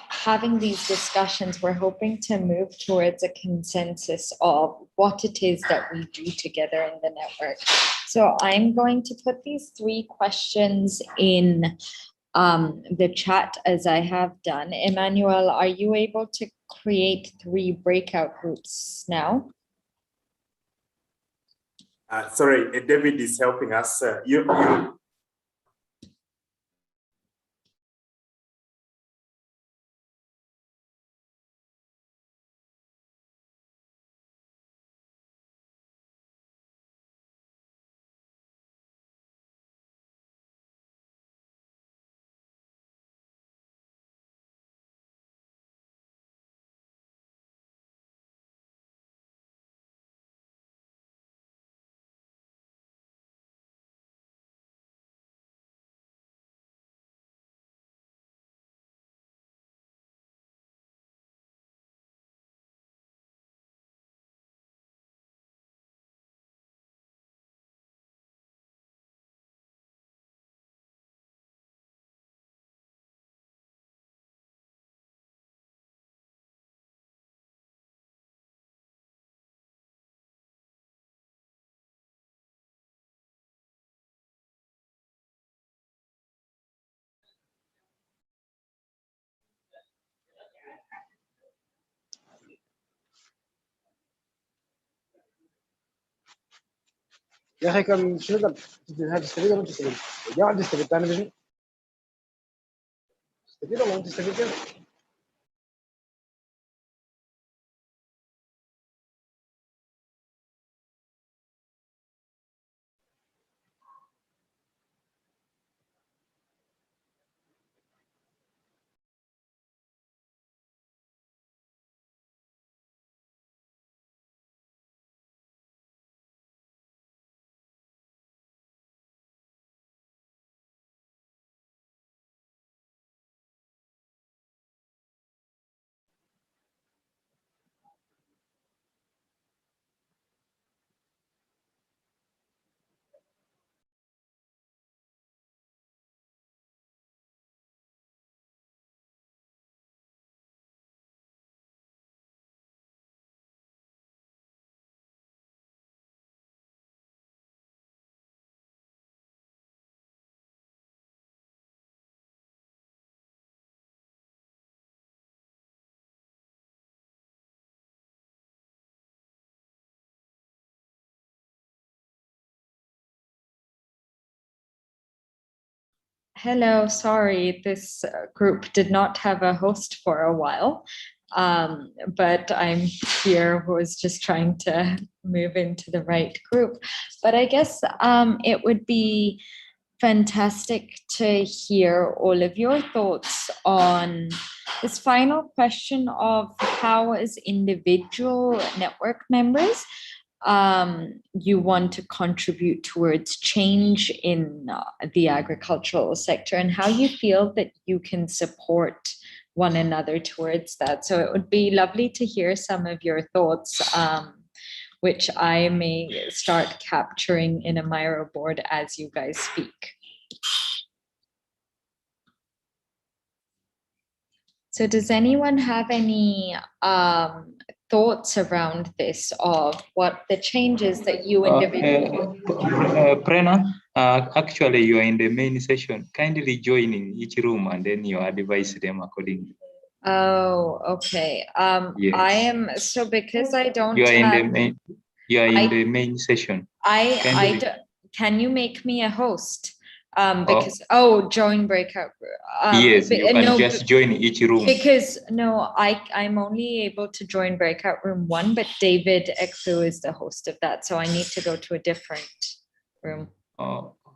having these discussions, we're hoping to move towards a consensus of what it is that we do together in the network. So I'm going to put these 3 questions in the chat as I have done. Emmanuel, are you able to create 3 breakout groups now? Sorry, David is helping us. يا اخي كم شنو قال هذا تستفيد ولا تستفيد؟ يا عم تستفيد ثاني بشنو؟ تستفيد ولا ما تستفيد كيف؟ Hello, sorry, this group did not have a host for a while, but I'm here who is just trying to move into the right group. But I guess it would be fantastic to hear all of your thoughts on this final question of how, as individual network members, you want to contribute towards change in the agricultural sector, and how you feel that you can support one another towards that. So it would be lovely to hear some of your thoughts, which I may start capturing in a Miro board as you guys speak. So does anyone have any thoughts around this, of what the changes that you individually... Prerna, actually you are in the main session. Kindly join in each room and then you advise them accordingly. Oh, okay. Yes. I am, so because I don't You are have... you are in the main session. Can you make me a host? Because join breakout. Yes, you can just join each room. Because I'm only able to join breakout room 1, but David Ekfu is the host of that, so I need to go to a different room.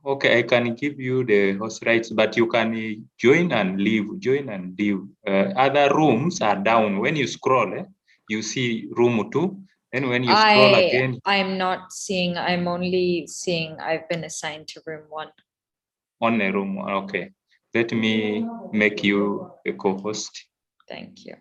Okay, I can give you the host rights, but you can join and leave, join and leave. Other rooms are down. When you scroll, you see room 2. And when you scroll again, I'm not seeing. I'm only seeing. I've been assigned to room 1. On a room. Okay, let me make you a co-host. Thank you.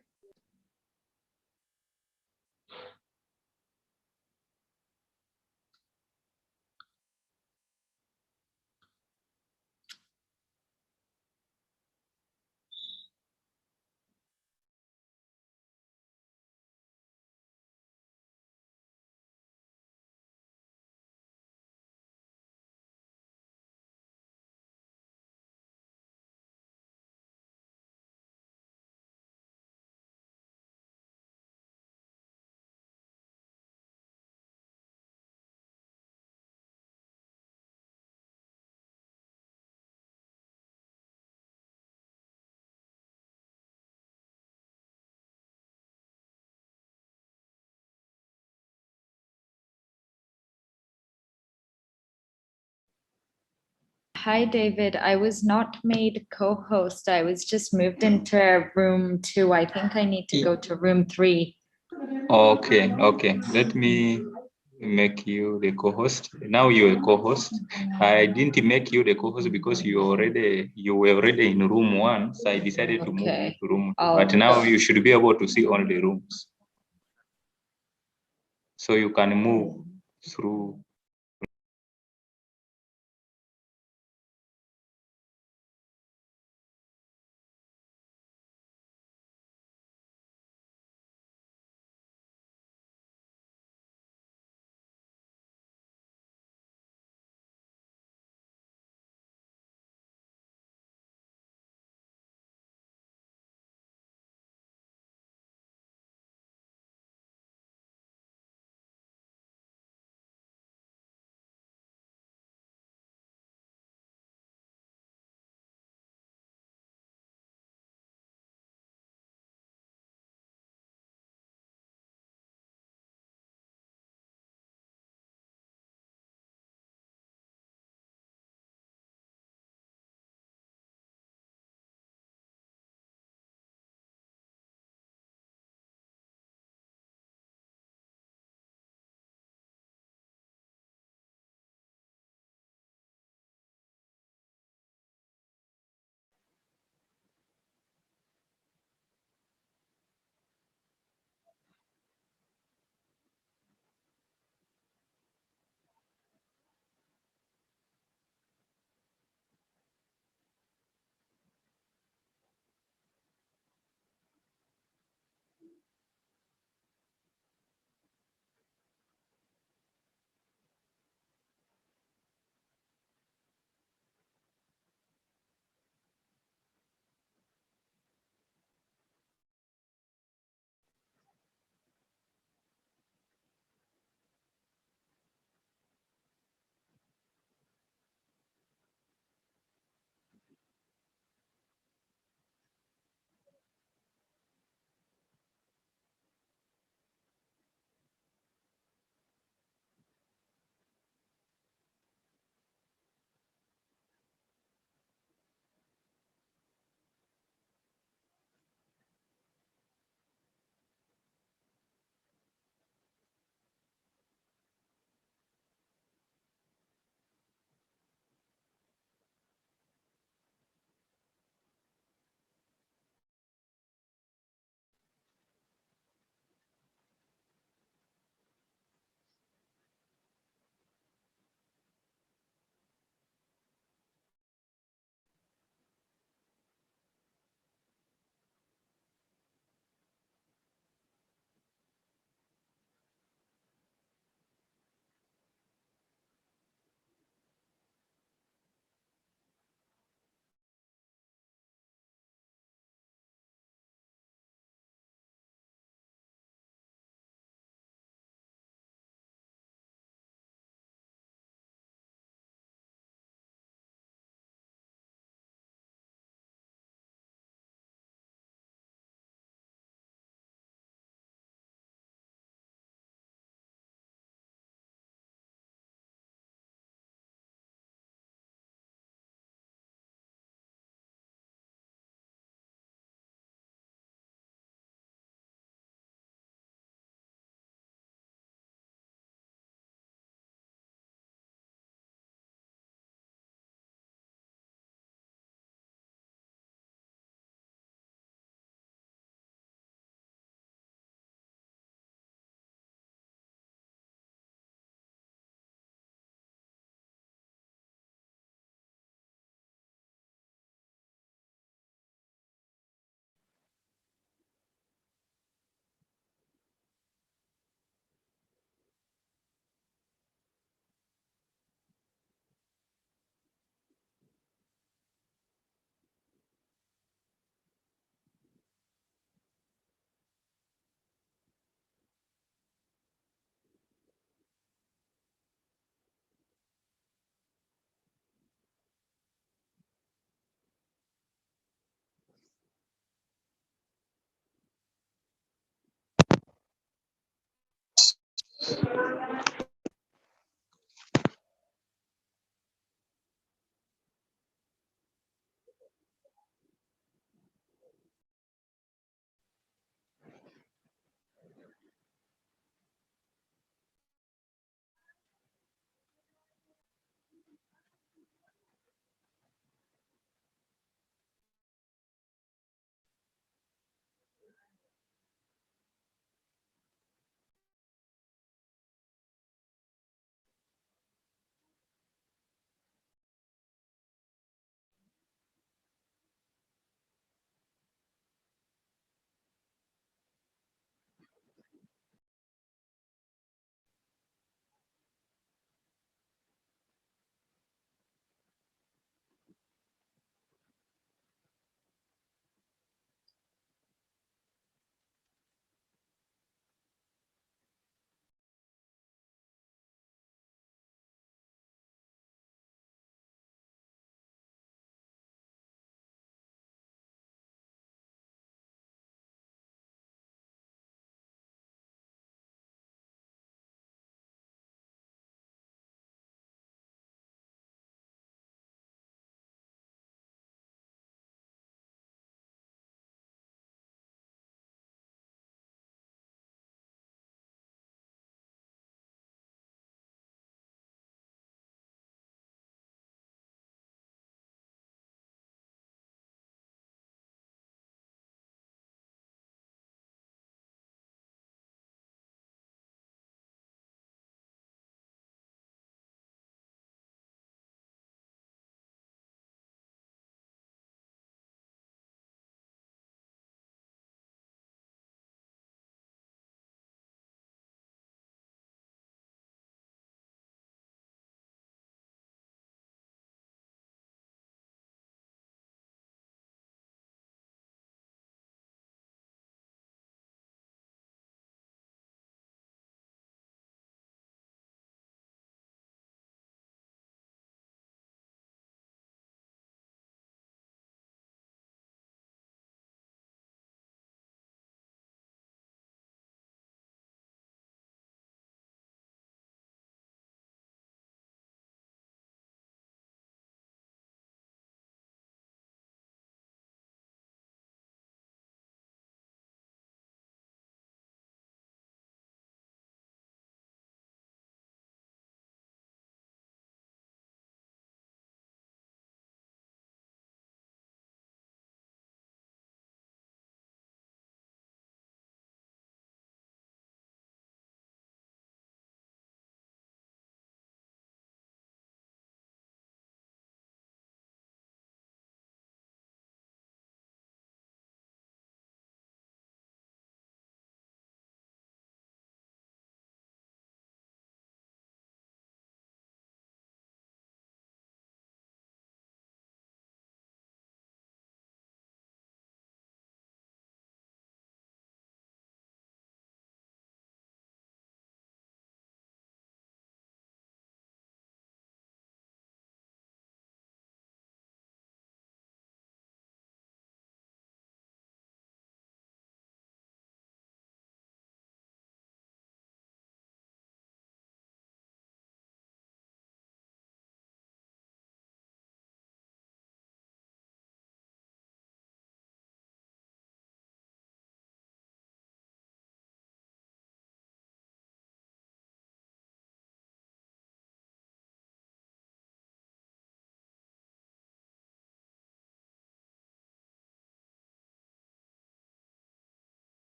Hi, David. I was not made co-host. I was just moved into room 2. I think I need to go to room 3. Okay. Let me make you the co-host. Now you're a co-host. I didn't make you the co-host because you were already in room 1. So I decided to move you to room 2. But now you should be able to see all the rooms. So you can move through.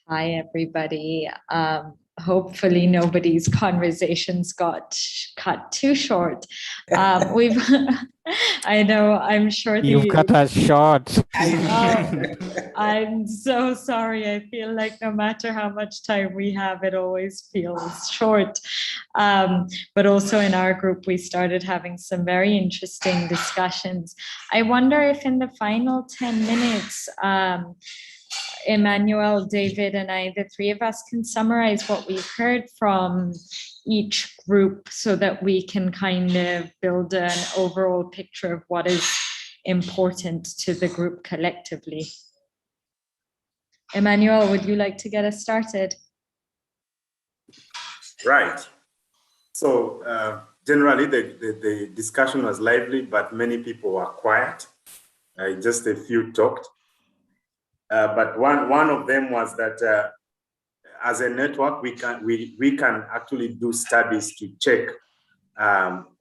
Hi, everybody. Hopefully nobody's conversations got cut too short. We've, I know, I'm sure You've cut us short. I'm so sorry. I feel like no matter how much time we have, it always feels short. But also in our group, we started having some very interesting discussions. I wonder if in the final 10 minutes, Emmanuel, David, and I, the three of us, can summarize what we've heard from each group so that we can kind of build an overall picture of what is important to the group collectively. Emmanuel, would you like to get us started? Right. So generally, the discussion was lively, but many people were quiet. Just a few talked. But one of them was that as a network, we can actually do studies to check,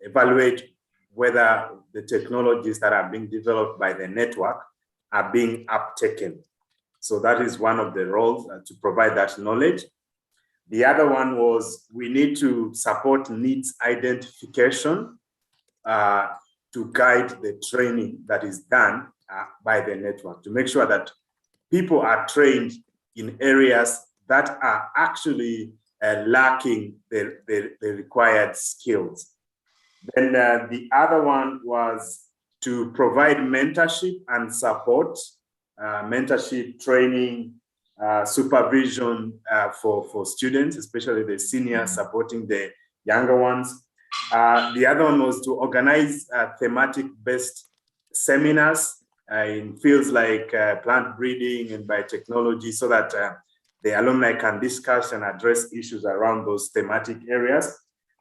evaluate whether the technologies that are being developed by the network are being uptaken. So that is one of the roles, to provide that knowledge. The other one was we need to support needs identification to guide the training that is done by the network, to make sure that people are trained in areas that are actually lacking the required skills. Then the other one was to provide mentorship and support, mentorship, training, supervision for students, especially the seniors supporting the younger ones. The other one was to organize thematic-based seminars in fields like plant breeding and biotechnology, so that the alumni can discuss and address issues around those thematic areas.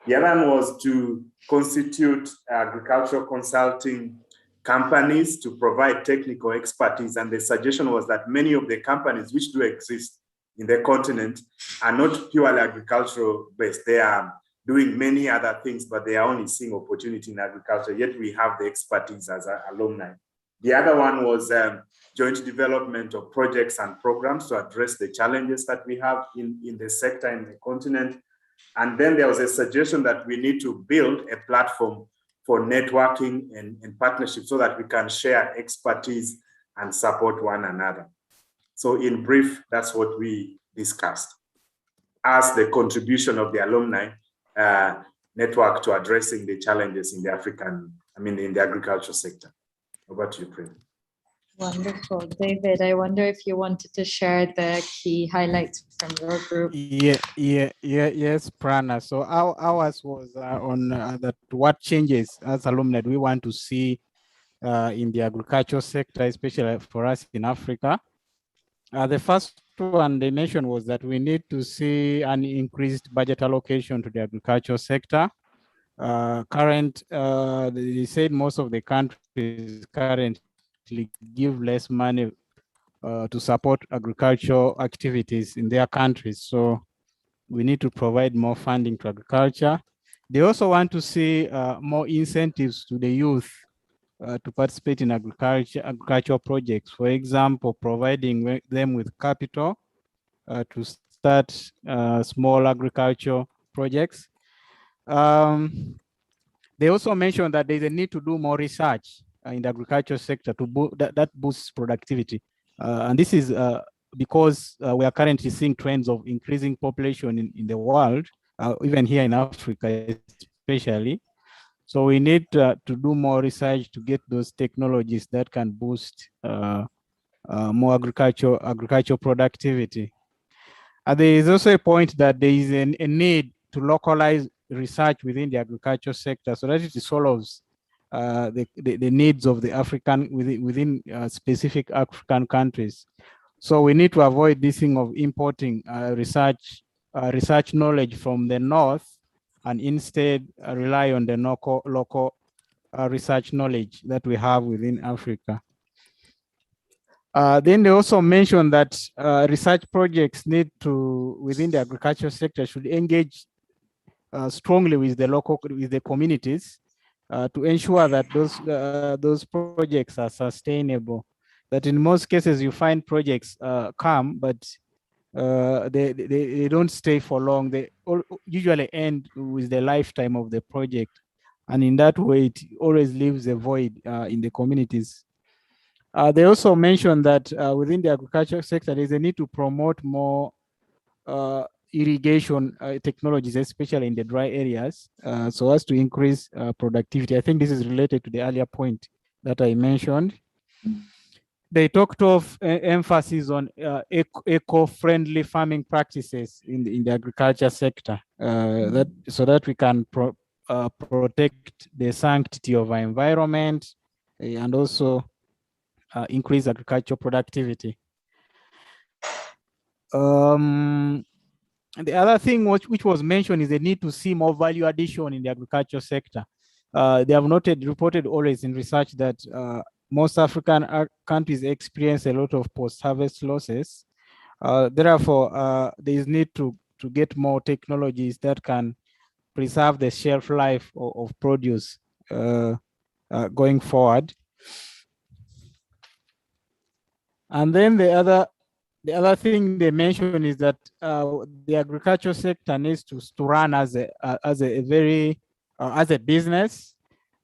The other one was to constitute agricultural consulting companies to provide technical expertise. And the suggestion was that many of the companies which do exist in the continent are not purely agricultural based. They are doing many other things, but they are only seeing opportunity in agriculture, yet we have the expertise as alumni. The other one was joint development of projects and programs to address the challenges that we have in the sector in the continent. And then there was a suggestion that we need to build a platform for networking and partnership so that we can share expertise and support one another. So in brief, that's what we discussed as the contribution of the alumni network to addressing the challenges in the in the agriculture sector. Over to you, Prim. Wonderful. David, I wonder if you wanted to share the key highlights from your group. Yes, Prana. So ours was on that what changes as alumni we want to see in the agriculture sector, especially for us in Africa. The first one they mentioned was that we need to see an increased budget allocation to the agriculture sector. They said most of the countries currently give less money to support agricultural activities in their countries. So we need to provide more funding to agriculture. They also want to see more incentives to the youth to participate in agricultural projects. For example, providing them with capital to start small agricultural projects. They also mentioned that there's a need to do more research in the agriculture sector that boosts productivity. And this is because we are currently seeing trends of increasing population in the world, even here in Africa especially. So we need to do more research to get those technologies that can boost more agricultural productivity. There is also a point that there is a need to localize research within the agriculture sector so that it solves the needs of the within specific African countries. So we need to avoid this thing of importing research knowledge from the north and instead rely on the local research knowledge that we have within Africa. Then they also mentioned that research projects within the agriculture sector should engage strongly with the communities to ensure that those projects are sustainable. That in most cases you find projects come, but they don't stay for long. They usually end with the lifetime of the project. And in that way, it always leaves a void in the communities. They also mentioned that within the agriculture sector, there's a need to promote more irrigation technologies, especially in the dry areas, so as to increase productivity. I think this is related to the earlier point that I mentioned. They talked of emphasis on eco-friendly farming practices in the agriculture sector, so that we can protect the sanctity of our environment and also increase agricultural productivity. The other thing which was mentioned is the need to see more value addition in the agriculture sector. They have reported always in research that most African countries experience a lot of post-harvest losses. Therefore, there is need to get more technologies that can preserve the shelf life of produce going forward. And then the other thing they mentioned is that the agriculture sector needs to run as a business.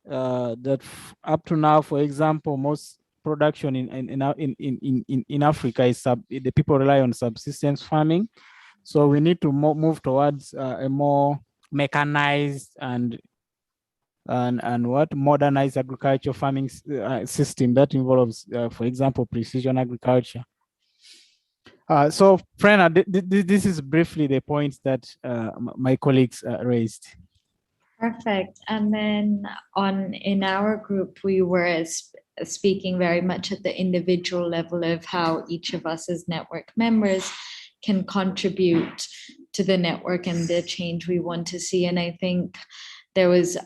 That up to now, for example, most production in Africa is the people rely on subsistence farming. So we need to move towards a more mechanized and modernized agriculture farming system that involves, for example, precision agriculture. So, Brenna, this is briefly the points that my colleagues raised. Perfect. And then in our group, we were speaking very much at the individual level of how each of us as network members can contribute to the network and the change we want to see. And I think there was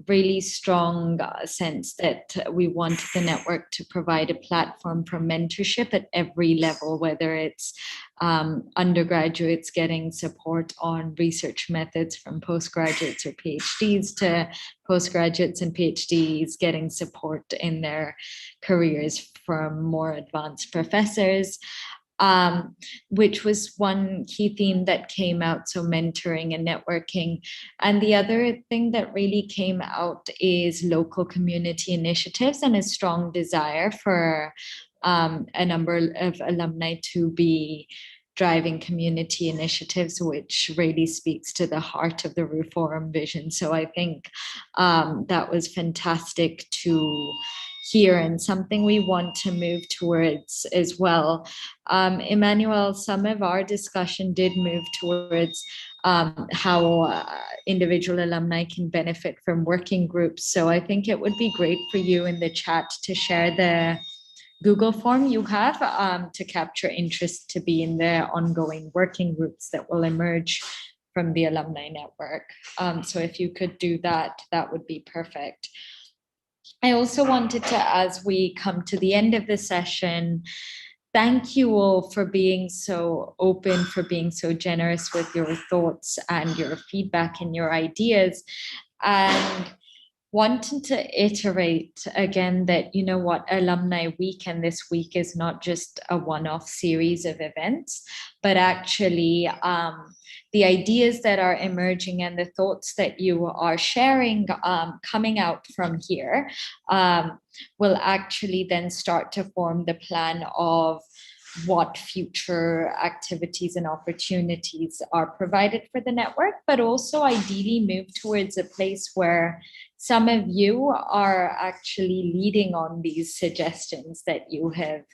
really strong sense that we want the network to provide a platform for mentorship at every level, whether it's undergraduates getting support on research methods from postgraduates or PhDs, to postgraduates and PhDs getting support in their careers from more advanced professors. Which was one key theme that came out, so mentoring and networking. And the other thing that really came out is local community initiatives and a strong desire for a number of alumni to be driving community initiatives, which really speaks to the heart of the Reform vision. So I think that was fantastic to hear and something we want to move towards as well. Emmanuel, some of our discussion did move towards how individual alumni can benefit from working groups. So I think it would be great for you in the chat to share the Google form you have to capture interest to be in the ongoing working groups that will emerge from the alumni network. So if you could do that, that would be perfect. I also wanted to, as we come to the end of the session, thank you all for being so open, for being so generous with your thoughts and your feedback and your ideas. And wanting to iterate again that, you know what, Alumni Week and this week is not just a one-off series of events, but actually the ideas that are emerging and the thoughts that you are sharing coming out from here will actually then start to form the plan of what future activities and opportunities are provided for the network, but also ideally move towards a place where some of you are actually leading on these suggestions that you have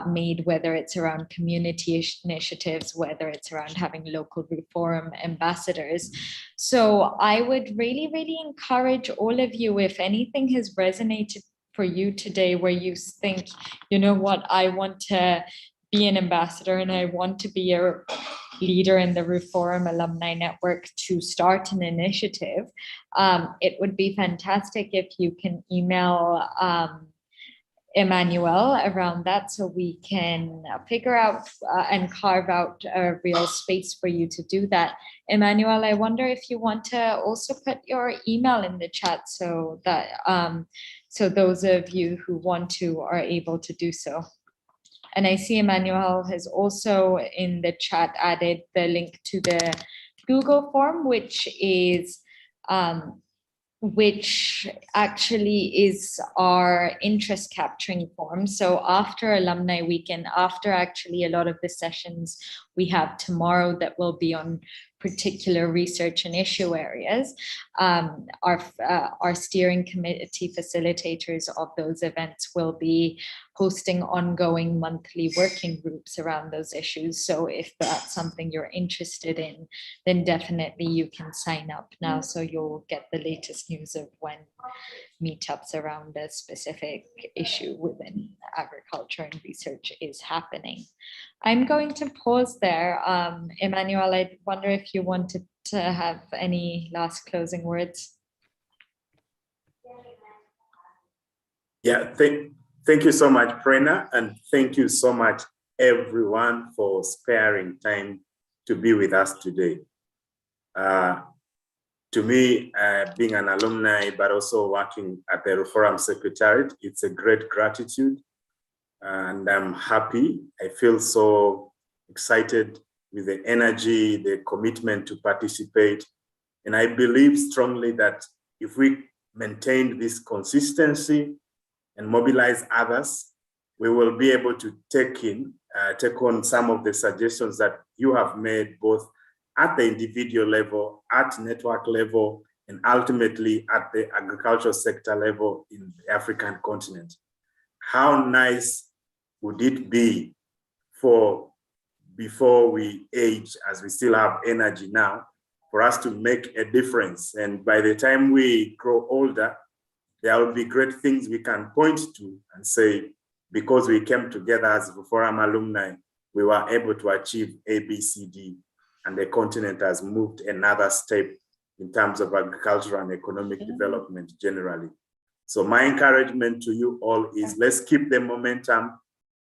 made, whether it's around community initiatives, whether it's around having local reform ambassadors. So I would really, really encourage all of you, if anything has resonated for you today, where you think, you know what, I want to be an ambassador and I want to be a leader in the Reform Alumni Network to start an initiative, it would be fantastic if you can email Emmanuel around that, so we can figure out and carve out a real space for you to do that. Emmanuel, I wonder if you want to also put your email in the chat so that so those of you who want to are able to do so. And I see Emmanuel has also in the chat added the link to the Google form, which actually is our interest capturing form. So after Alumni Weekend, after actually a lot of the sessions we have tomorrow that will be on particular research and issue areas, our steering committee facilitators of those events will be hosting ongoing monthly working groups around those issues. So if that's something you're interested in, then definitely you can sign up now, so you'll get the latest news of when meetups around a specific issue within agriculture and research is happening. I'm going to pause there. Emmanuel, I wonder if you wanted to have any last closing words. Yeah, thank you so much, Prerna, and thank you so much, everyone, for sparing time to be with us today. To me, being an alumni, but also working at the Forum Secretariat, it's a great gratitude. And I'm happy. I feel so excited with the energy, the commitment to participate. And I believe strongly that if we maintain this consistency and mobilize others, we will be able to take on some of the suggestions that you have made, both at the individual level, at network level, and ultimately at the agricultural sector level in the African continent. How nice would it be for, before we age, as we still have energy now, for us to make a difference? And by the time we grow older, there will be great things we can point to and say, because we came together as Forum alumni, we were able to achieve A, B, C, D, and the continent has moved another step in terms of agricultural and economic development generally. So my encouragement to you all is, let's keep the momentum.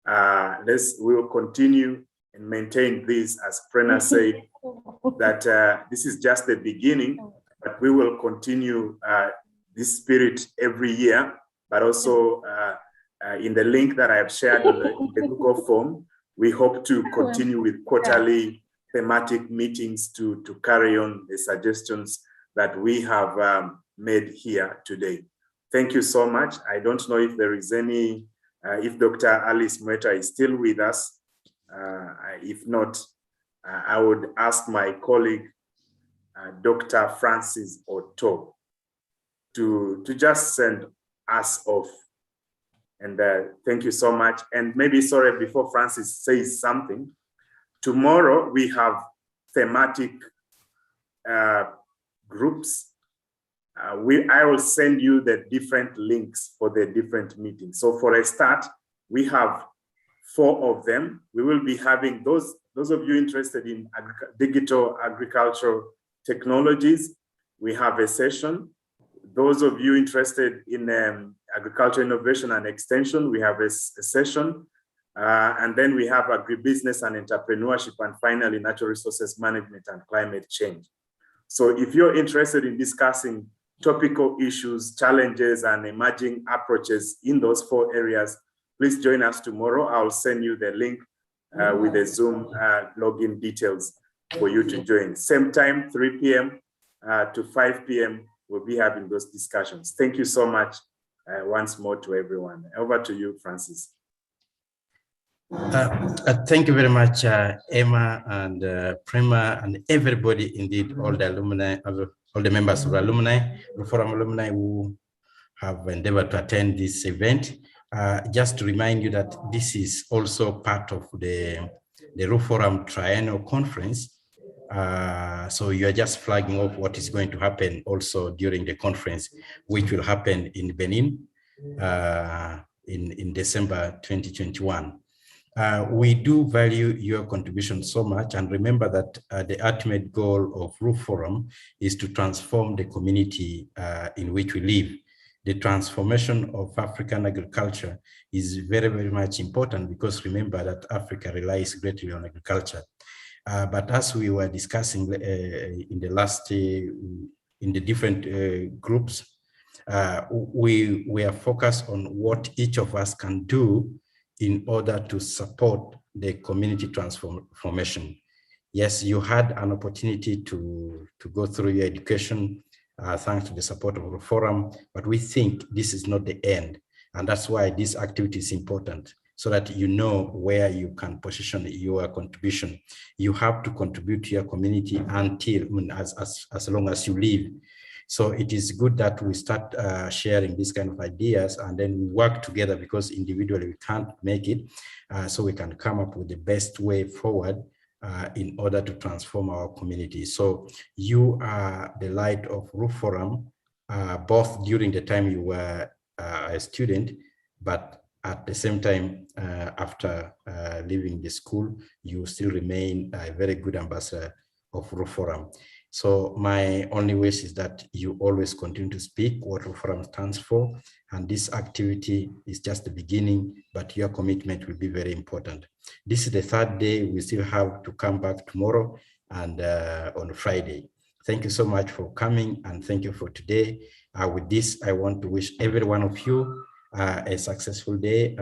We will continue and maintain this, as Prerna said, that this is just the beginning, but we will continue this spirit every year, but also in the link that I have shared in the Google form, we hope to continue with quarterly thematic meetings to carry on the suggestions that we have made here today. Thank you so much. I don't know if there is any, if Dr. Alice Mweta is still with us. If not, I would ask my colleague, Dr. Francis Otto, to just send us off. And thank you so much. And maybe, sorry, before Francis says something, tomorrow we have thematic groups. I will send you the different links for the different meetings. So for a start, we have 4 of them. We will be having those of you interested in digital agricultural technologies. We have a session. Those of you interested in agriculture innovation and extension, we have a session. And then we have agribusiness and entrepreneurship, and finally, natural resources management and climate change. So if you're interested in discussing topical issues, challenges, and emerging approaches in those 4 areas, please join us tomorrow. I'll send you the link with the Zoom login details for you to join. Same time, 3 p.m. To 5 p.m. we'll be having those discussions. Thank you so much once more to everyone. Over to you, Francis. Thank you very much, Emma and Prema, and everybody, indeed, all the alumni, all the members of the alumni, the Forum alumni who have endeavored to attend this event. Just to remind you that this is also part of the Forum Triennial Conference. So you are just flagging up what is going to happen also during the conference, which will happen in Benin in December 2021. We do value your contribution so much, and remember that the ultimate goal of Roof Forum is to transform the community in which we live. The transformation of African agriculture is very, very much important, because remember that Africa relies greatly on agriculture. But as we were discussing in the last, in the different groups, we are focused on what each of us can do in order to support the community transformation. Yes, you had an opportunity to go through your education thanks to the support of the forum, but we think this is not the end. And that's why this activity is important, so that you know where you can position your contribution. You have to contribute to your community until, as long as you live. So it is good that we start sharing these kind of ideas, and then we work together, because individually we can't make it. So we can come up with the best way forward in order to transform our community. So you are the light of Roof Forum, both during the time you were a student, but at the same time, after leaving the school, you still remain a very good ambassador of Roof Forum. So my only wish is that you always continue to speak what Roof Forum stands for, and this activity is just the beginning, but your commitment will be very important. This is the third day. We still have to come back tomorrow and on Friday. Thank you so much for coming, and thank you for today. With this, I want to wish every one of you a successful day.